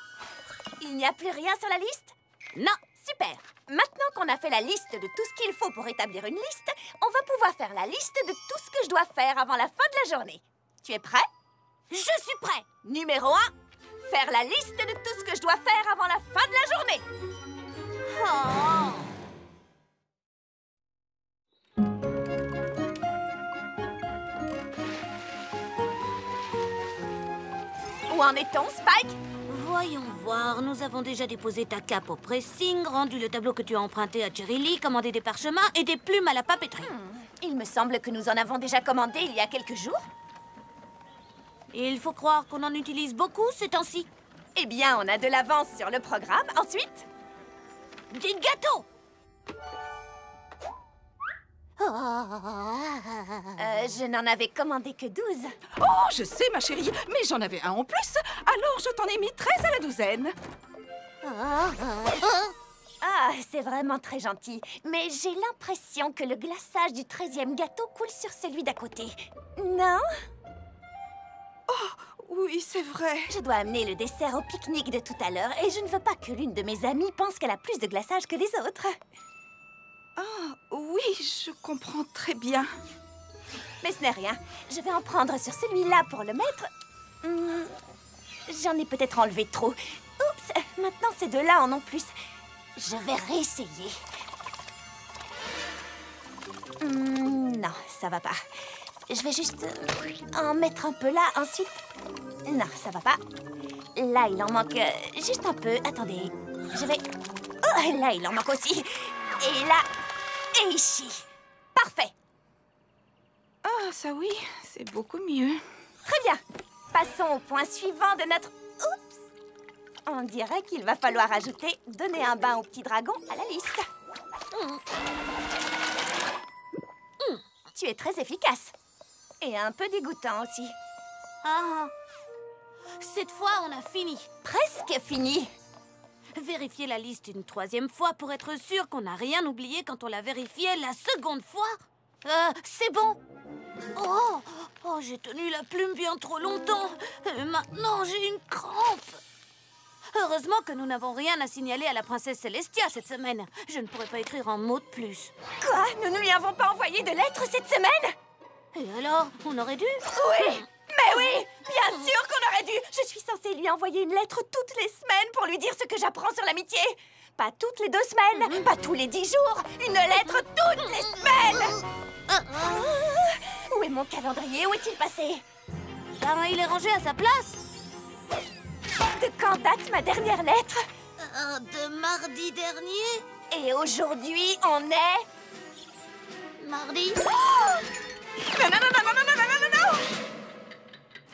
Il n'y a plus rien sur la liste? Non, super. Maintenant qu'on a fait la liste de tout ce qu'il faut pour établir une liste, on va pouvoir faire la liste de tout ce que je dois faire avant la fin de la journée. Tu es prêt? Je suis prêt. Numéro 1, faire la liste de tout ce que je dois faire avant la fin de la journée. Oh. Où en est-on, Spike? Voyons voir, nous avons déjà déposé ta cape au pressing, rendu le tableau que tu as emprunté à Cherry Lee, commandé des parchemins et des plumes à la papeterie. Il me semble que nous en avons déjà commandé il y a quelques jours. Il faut croire qu'on en utilise beaucoup ces temps-ci. Eh bien, on a de l'avance sur le programme. Ensuite, des gâteaux. Je n'en avais commandé que 12. Oh, je sais, ma chérie, mais j'en avais un en plus, alors je t'en ai mis 13 à la douzaine. Ah, c'est vraiment très gentil. Mais j'ai l'impression que le glaçage du 13e gâteau coule sur celui d'à côté. Non? Oui, c'est vrai. Je dois amener le dessert au pique-nique de tout à l'heure et je ne veux pas que l'une de mes amies pense qu'elle a plus de glaçage que les autres. Ah, oui, je comprends très bien. Mais ce n'est rien. Je vais en prendre sur celui-là pour le mettre. J'en ai peut-être enlevé trop. Oups, maintenant ces deux-là en ont plus. Je vais réessayer. Non, ça va pas. Je vais juste en mettre un peu là, ensuite... Non, ça va pas. Là, il en manque juste un peu. Attendez, je vais... Oh, là, il en manque aussi. Et là, et ici. Parfait. Ah, ça oui, c'est beaucoup mieux. Très bien. Passons au point suivant de notre... Oups. On dirait qu'il va falloir ajouter « Donner un bain au petit dragon » à la liste. Tu es très efficace. Et un peu dégoûtant aussi. Ah, cette fois, on a fini. Presque fini. Vérifier la liste une 3e fois pour être sûr qu'on n'a rien oublié quand on l'a vérifié la 2e fois. C'est bon. Oh, j'ai tenu la plume bien trop longtemps. Et maintenant, j'ai une crampe. Heureusement que nous n'avons rien à signaler à la princesse Celestia cette semaine. Je ne pourrais pas écrire un mot de plus. Quoi? Nous ne lui avons pas envoyé de lettres cette semaine? Et alors, on aurait dû? Oui! Mais oui! Bien sûr qu'on aurait dû! Je suis censée lui envoyer une lettre toutes les semaines pour lui dire ce que j'apprends sur l'amitié. Pas toutes les 2 semaines, pas tous les 10 jours. Une lettre toutes les semaines! Où est mon calendrier? Où est-il passé? Ben, il est rangé à sa place. De quand date ma dernière lettre? De mardi dernier? Et aujourd'hui, on est... Mardi? Non, non, non, non, non, non, non, non, non, non!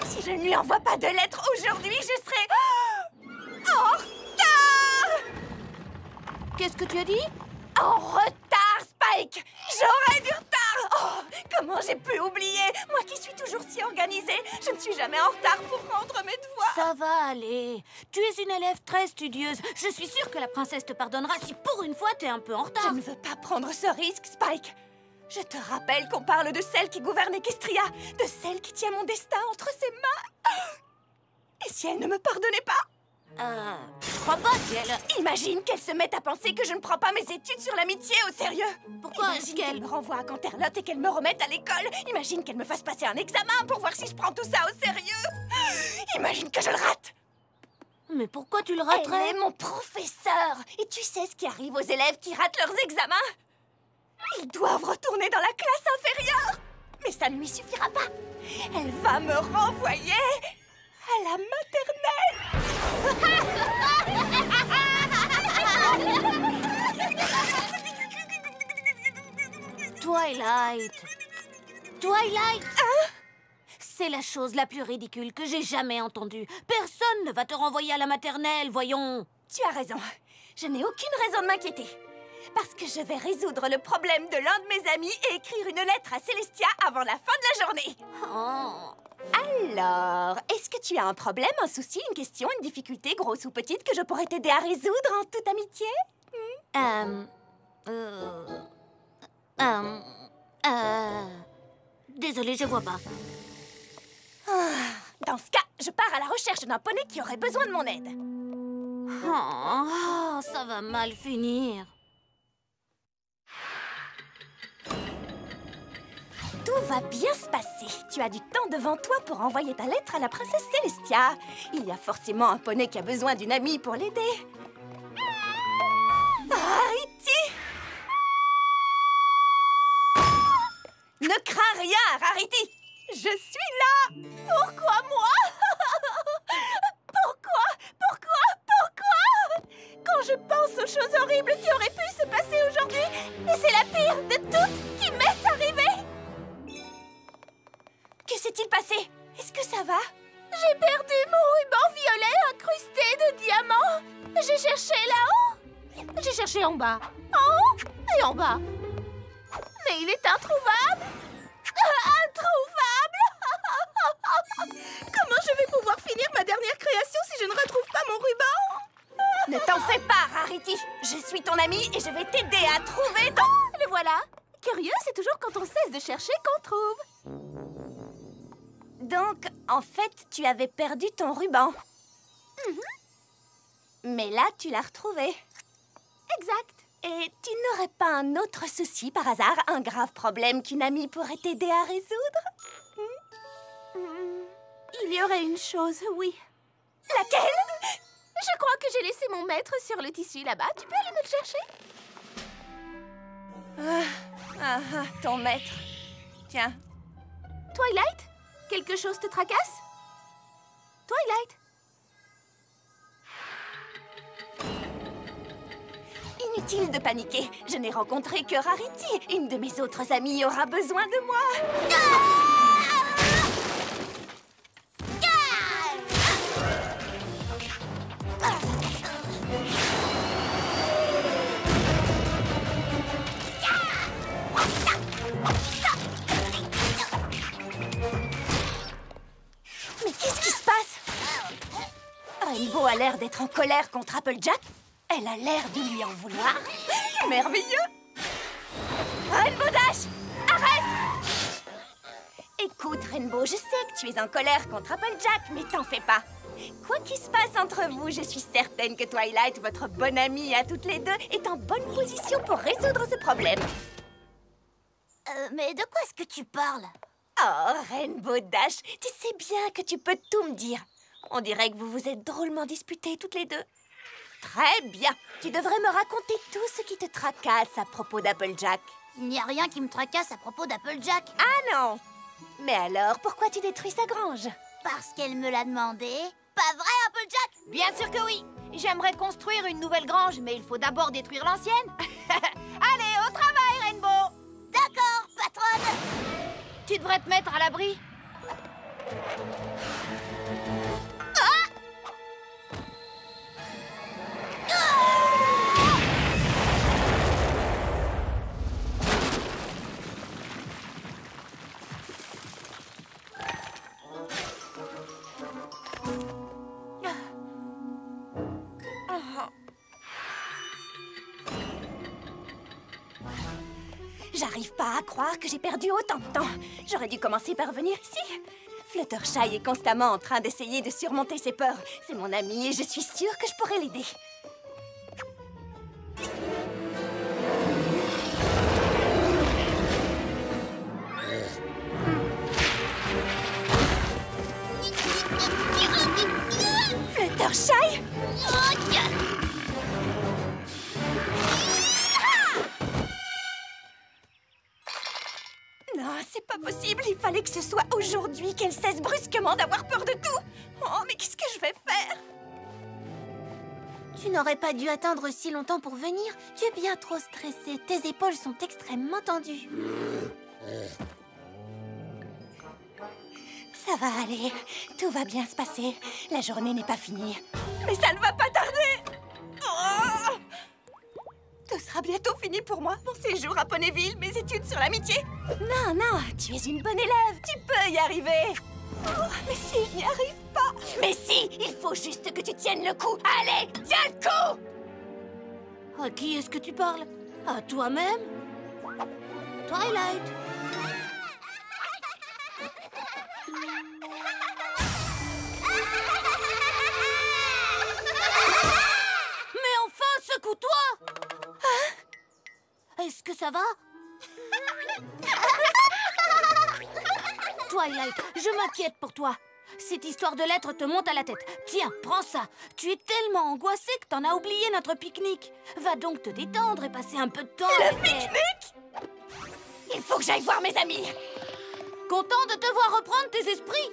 Si je ne lui envoie pas de lettre aujourd'hui, je serai... en retard! Qu'est-ce que tu as dit? En retard, Spike! J'aurai du retard! Oh, comment j'ai pu oublier? Moi qui suis toujours si organisée, je ne suis jamais en retard pour rendre mes devoirs. Ça va aller. Tu es une élève très studieuse. Je suis sûre que la princesse te pardonnera si pour une fois t'es un peu en retard. Je ne veux pas prendre ce risque, Spike. Je te rappelle qu'on parle de celle qui gouverne Equestria, de celle qui tient mon destin entre ses mains. Et si elle ne me pardonnait pas? Je crois pas si elle... Imagine qu'elle se mette à penser que je ne prends pas mes études sur l'amitié au sérieux. Pourquoi est-ce Imagine qu'elle... qu'elle me renvoie à Canterlot et qu'elle me remette à l'école. Imagine qu'elle me fasse passer un examen pour voir si je prends tout ça au sérieux. Imagine que je le rate. Mais pourquoi tu le Elle raterais? est mon professeur. Et tu sais ce qui arrive aux élèves qui ratent leurs examens? Ils doivent retourner dans la classe inférieure. Mais ça ne lui suffira pas. Elle va me renvoyer à la maternelle. Twilight. Twilight. C'est la chose la plus ridicule que j'ai jamais entendue. Personne ne va te renvoyer à la maternelle, voyons. Tu as raison. Je n'ai aucune raison de m'inquiéter. Parce que je vais résoudre le problème de l'un de mes amis et écrire une lettre à Celestia avant la fin de la journée. Oh. Alors, est-ce que tu as un problème, un souci, une question, une difficulté, grosse ou petite, que je pourrais t'aider à résoudre en toute amitié? Désolée, je vois pas. Dans ce cas, je pars à la recherche d'un poney qui aurait besoin de mon aide. Oh, ça va mal finir. Tout va bien se passer. Tu as du temps devant toi pour envoyer ta lettre à la princesse Celestia. Il y a forcément un poney qui a besoin d'une amie pour l'aider. Rarity! Ne crains rien, Rarity! Je suis là! Pourquoi moi? Pourquoi? Quand je pense aux choses horribles qui auraient pu se passer aujourd'hui, et c'est la pire de toutes qui m'est arrivée! Que s'est-il passé? Est-ce que ça va? J'ai perdu mon ruban violet incrusté de diamants. J'ai cherché là-haut. J'ai cherché en bas. En haut et en bas. Mais il est introuvable. Introuvable. Comment je vais pouvoir finir ma dernière création si je ne retrouve pas mon ruban? Ne t'en fais pas, Rarity. Je suis ton amie et je vais t'aider à trouver ton... Le voilà. Curieux, c'est toujours quand on cesse de chercher qu'on trouve. Donc, en fait, tu avais perdu ton ruban. Mais là, tu l'as retrouvé. Exact. Et tu n'aurais pas un autre souci, par hasard, un grave problème qu'une amie pourrait t'aider à résoudre? Il y aurait une chose, oui. Laquelle? Je crois que j'ai laissé mon maître sur le tissu là-bas. Tu peux aller me le chercher? Ton maître. Tiens. Twilight? Quelque chose te tracasse? Twilight? Inutile de paniquer. Je n'ai rencontré que Rarity. Une de mes autres amies aura besoin de moi. l'air d'être en colère contre Applejack. Elle a l'air de lui en vouloir. Merveilleux! Rainbow Dash, arrête! Écoute, Rainbow, je sais que tu es en colère contre Applejack, mais t'en fais pas. Quoi qu'il se passe entre vous, je suis certaine que Twilight, votre bonne amie à toutes les deux, est en bonne position pour résoudre ce problème. Mais de quoi est-ce que tu parles? Oh, Rainbow Dash, tu sais bien que tu peux tout me dire. On dirait que vous vous êtes drôlement disputés toutes les deux. Très bien. Tu devrais me raconter tout ce qui te tracasse à propos d'Applejack. Il n'y a rien qui me tracasse à propos d'Applejack. Ah non! Mais alors, pourquoi tu détruis sa grange? Parce qu'elle me l'a demandé. Pas vrai, Applejack? Bien sûr que oui. J'aimerais construire une nouvelle grange, mais il faut d'abord détruire l'ancienne. Allez, au travail, Rainbow. D'accord, patronne. Tu devrais te mettre à l'abri. J'arrive pas à croire que j'ai perdu autant de temps. J'aurais dû commencer par venir ici. Fluttershy est constamment en train d'essayer de surmonter ses peurs. C'est mon ami et je suis sûre que je pourrais l'aider. Fluttershy? Non, c'est pas possible. Il fallait que ce soit aujourd'hui qu'elle cesse brusquement d'avoir peur de tout. Oh, mais qu'est-ce que je vais faire? Tu n'aurais pas dû attendre si longtemps pour venir. Tu es bien trop stressée. Tes épaules sont extrêmement tendues. Ça va aller. Tout va bien se passer. La journée n'est pas finie. Mais ça ne va pas tarder. Oh! Tout sera bientôt fini pour moi. Mon séjour à Ponyville, mes études sur l'amitié. Non, non, tu es une bonne élève. Tu peux y arriver. Oh, mais si, je n'y arrive pas. Mais si, il faut juste que tu tiennes le coup. Allez, tiens le coup. À qui est-ce que tu parles? À toi-même? Twilight! Mais enfin, secoue-toi! Est-ce que ça va? Twilight, je m'inquiète pour toi. Cette histoire de lettres te monte à la tête. Tiens, prends ça. Tu es tellement angoissée que t'en as oublié notre pique-nique. Va donc te détendre et passer un peu de temps avec elle. Pique-nique? Il faut que j'aille voir mes amis. Content de te voir reprendre tes esprits.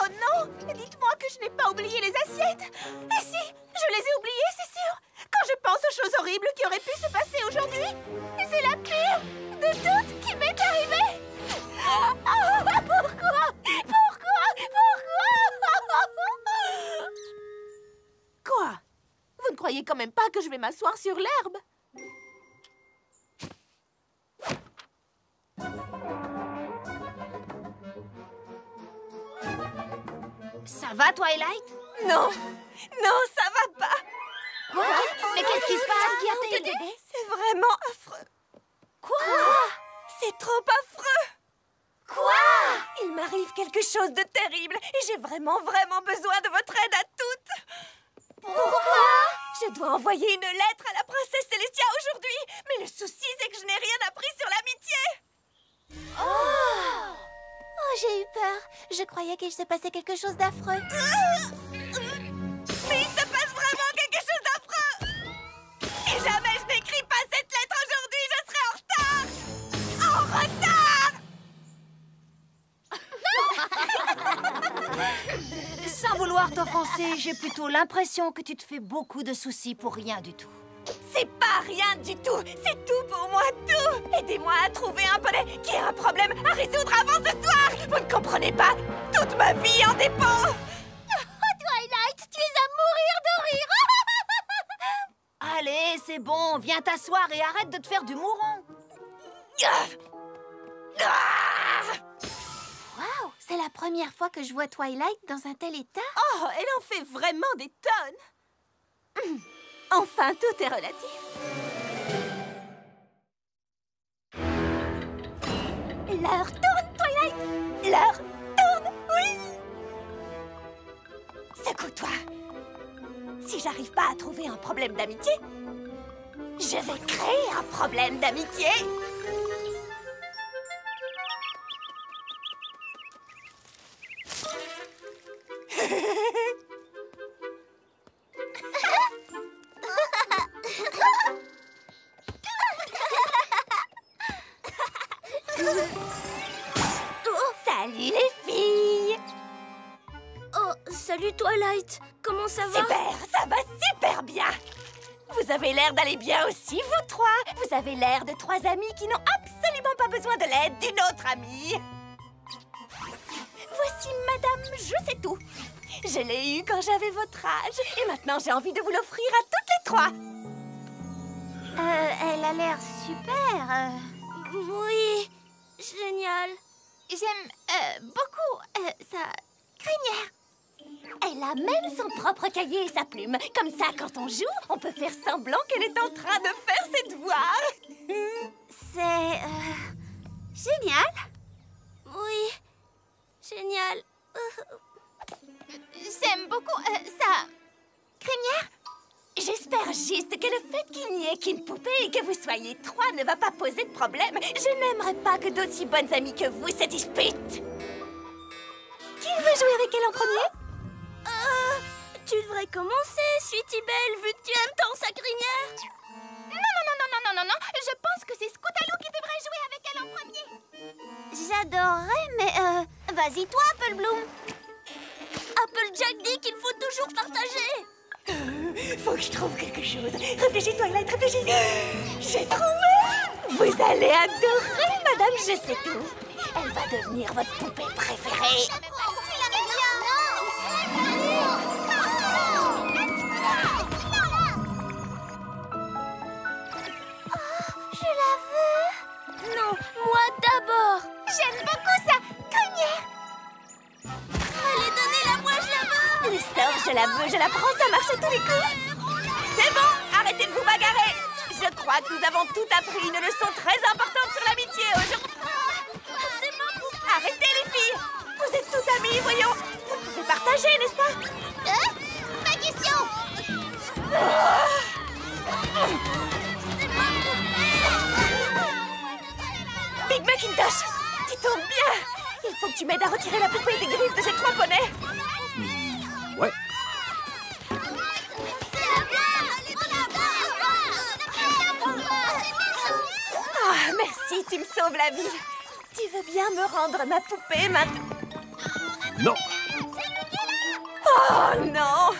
Oh non! Dites-moi que je n'ai pas oublié les assiettes! Et si? Je les ai oubliées, c'est sûr! Quand je pense aux choses horribles qui auraient pu se passer aujourd'hui, c'est la pire de toutes qui m'est arrivée! Oh, pourquoi? Quoi? Vous ne croyez quand même pas que je vais m'asseoir sur l'herbe? Ça va, Twilight? Non! Non, ça va pas! Quoi? Mais qu'est-ce qui se passe? Qui a été aidé? C'est vraiment affreux! Quoi? C'est trop affreux! Quoi? Il m'arrive quelque chose de terrible et j'ai vraiment besoin de votre aide à toutes! Pourquoi? Je dois envoyer une lettre à la princesse Célestia aujourd'hui, mais le souci c'est que je n'ai rien appris sur l'amitié! Oh, j'ai eu peur. Je croyais qu'il se passait quelque chose d'affreux. Mais il se passe vraiment quelque chose d'affreux! Si jamais je n'écris pas cette lettre aujourd'hui, je serai en retard! Sans vouloir t'offenser, j'ai plutôt l'impression que tu te fais beaucoup de soucis pour rien du tout. C'est pas rien du tout! C'est tout pour moi, tout! Aidez-moi à trouver un poney qui a un problème à résoudre avant ce soir! Vous ne comprenez pas? Toute ma vie en dépend! Twilight, tu es à mourir de rire. Allez, c'est bon, viens t'asseoir et arrête de te faire du mouron. Waouh, c'est la première fois que je vois Twilight dans un tel état. Oh, elle en fait vraiment des tonnes. Enfin, tout est relatif. L'heure tourne, Twilight. L'heure tourne, oui. Secoue-toi. Si j'arrive pas à trouver un problème d'amitié, je vais créer un problème d'amitié. Salut les filles. Oh, salut Twilight. Comment ça va? Super, ça va super bien. Vous avez l'air d'aller bien aussi, vous trois. Vous avez l'air de trois amis qui n'ont absolument pas besoin de l'aide d'une autre amie. Voici Madame Je sais tout. Je l'ai eue quand j'avais votre âge. Et maintenant, j'ai envie de vous l'offrir à toutes les trois. Elle a l'air super. Oui, génial. J'aime beaucoup sa crinière. Elle a même son propre cahier et sa plume. Comme ça, quand on joue, on peut faire semblant qu'elle est en train de faire ses devoirs. C'est génial. Oui, génial. J'aime beaucoup sa crinière. J'espère juste que le fait qu'il n'y ait qu'une poupée et que vous soyez trois ne va pas poser de problème. Je n'aimerais pas que d'aussi bonnes amies que vous se disputent. Qui veut jouer avec elle en premier? Tu devrais commencer, Sweetie Belle, vu que tu aimes tant sa crinière. Non. Je pense que c'est Scootaloo qui devrait jouer avec elle en premier. J'adorerais, mais Vas-y toi, Apple Bloom. Applejack dit qu'il faut toujours partager. Faut que je trouve quelque chose. Réfléchis, Twilight, réfléchis. J'ai trouvé. Vous allez adorer Madame Je sais tout. Elle va devenir votre poupée préférée. je la veux. Non, moi d'abord. J'aime beaucoup sa crinière. Allez, donnez-la, moi je la veux. Elle sort, je la veux, je la prends, ça marche à tous les coups. C'est bon, arrêtez de vous bagarrer. Je crois que nous avons tout appris une leçon très importante sur l'amitié aujourd'hui. C'est ma poupée. Arrêtez les filles. Vous êtes toutes amies, voyons. Vous pouvez partager, n'est-ce pas? Pas question. Big Macintosh, tu tombes bien. Il faut que tu m'aides à retirer la poupée des griffes de ces trois poneys. Ouais. Ah, merci, tu me sauves la vie. Tu veux bien me rendre ma poupée maintenant? Non. Oh non!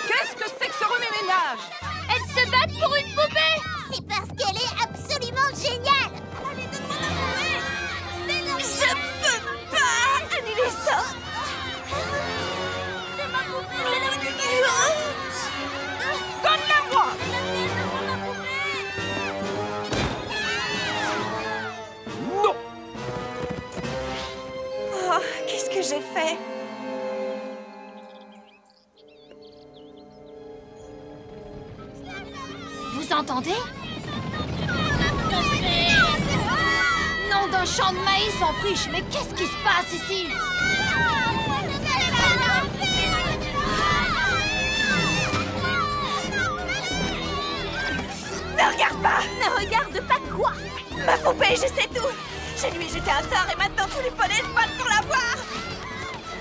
Qu'est-ce que c'est que ce remue-ménage? Elles se battent pour une poupée. C'est parce qu'elle est absolument géniale. Je peux pas annuler ça! Donne-la-moi! Non. Oh, qu'est-ce que j'ai fait? Vous entendez? Nom d'un champ de maïs en friche, mais qu'est-ce qui se passe ici? Ne regarde pas! Ne regarde pas quoi? Ma poupée, je sais tout! Je lui ai jeté un sort et maintenant tous les poneys se battent pour l'avoir!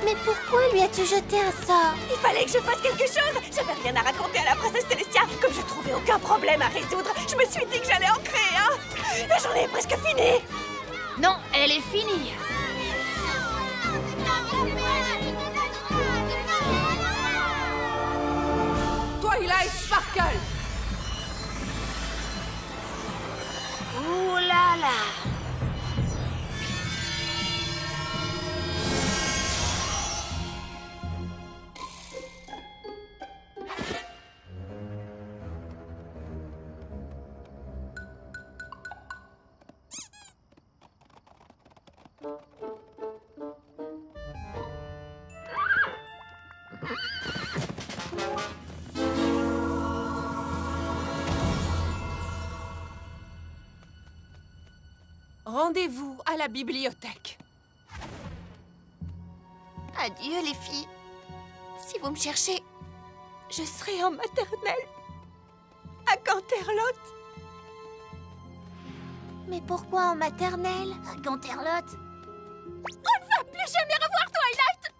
Mais pourquoi lui as-tu jeté un sort? Il fallait que je fasse quelque chose! J'avais rien à raconter à la princesse Célestia! Comme je trouvais aucun problème à résoudre, je me suis dit que j'allais en créer un! La journée est presque finie! Non, elle est finie. Twilight Sparkle. Ouh là là. Rendez-vous à la bibliothèque. Adieu, les filles. Si vous me cherchez, je serai en maternelle. À Canterlot. Mais pourquoi en maternelle? À Canterlot. Plus jamais revoir Twilight.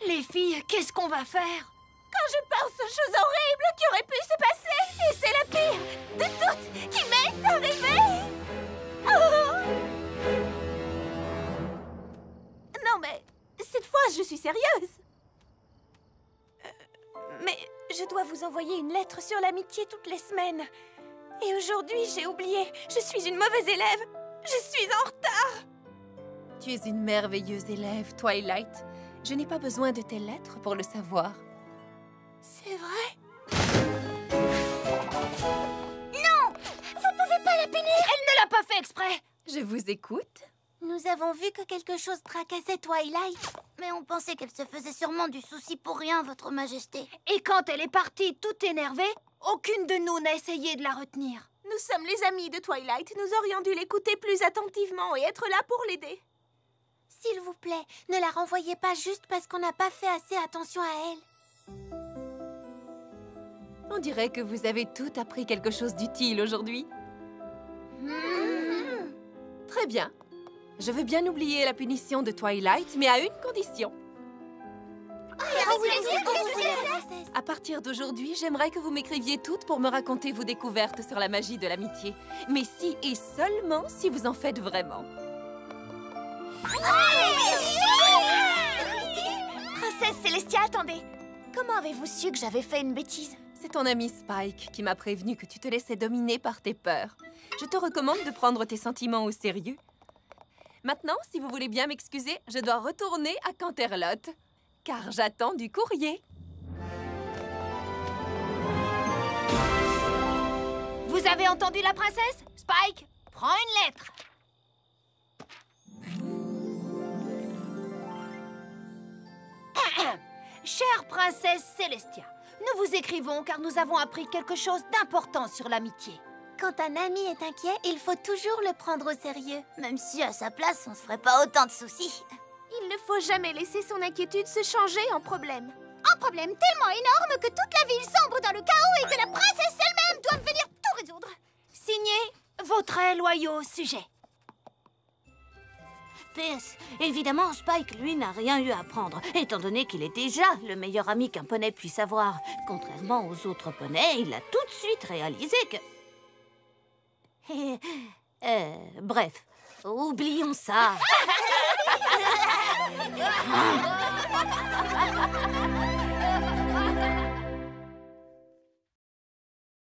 Les filles, qu'est-ce qu'on va faire? Quand je pense aux choses horribles qui auraient pu se passer, et c'est la pire de toutes qui m'est arrivée. Oh. Non, mais cette fois, je suis sérieuse. Mais je dois vous envoyer une lettre sur l'amitié toutes les semaines. Et aujourd'hui, j'ai oublié. Je suis une mauvaise élève. Je suis en retard. Tu es une merveilleuse élève, Twilight. Je n'ai pas besoin de tes lettres pour le savoir. C'est vrai? Non! Vous pouvez pas la punir! Elle ne l'a pas fait exprès! Je vous écoute. Nous avons vu que quelque chose tracassait Twilight. Mais on pensait qu'elle se faisait sûrement du souci pour rien, Votre Majesté. Et quand elle est partie toute énervée, aucune de nous n'a essayé de la retenir. Nous sommes les amis de Twilight. Nous aurions dû l'écouter plus attentivement et être là pour l'aider. S'il vous plaît, ne la renvoyez pas juste parce qu'on n'a pas fait assez attention à elle. On dirait que vous avez toutes appris quelque chose d'utile aujourd'hui. Très bien. Je veux bien oublier la punition de Twilight, mais à une condition. À partir d'aujourd'hui, j'aimerais que vous m'écriviez toutes pour me raconter vos découvertes sur la magie de l'amitié. Mais si et seulement si vous en faites vraiment. Princesse Célestia, attendez. Comment avez-vous su que j'avais fait une bêtise? C'est ton ami Spike qui m'a prévenu que tu te laissais dominer par tes peurs. Je te recommande de prendre tes sentiments au sérieux. Maintenant, si vous voulez bien m'excuser, je dois retourner à Canterlot, car j'attends du courrier. Vous avez entendu la princesse? Spike, prends une lettre. Chère princesse Célestia, nous vous écrivons car nous avons appris quelque chose d'important sur l'amitié. Quand un ami est inquiet, il faut toujours le prendre au sérieux. Même si à sa place, on se ferait pas autant de soucis. Il ne faut jamais laisser son inquiétude se changer en problème. Un problème tellement énorme que toute la ville sombre dans le chaos et que la princesse elle-même doit venir tout résoudre. Signé vos très loyaux sujets. PS, évidemment, Spike, lui, n'a rien eu à apprendre, étant donné qu'il est déjà le meilleur ami qu'un poney puisse avoir. Contrairement aux autres poneys, il a tout de suite réalisé que... bref, oublions ça.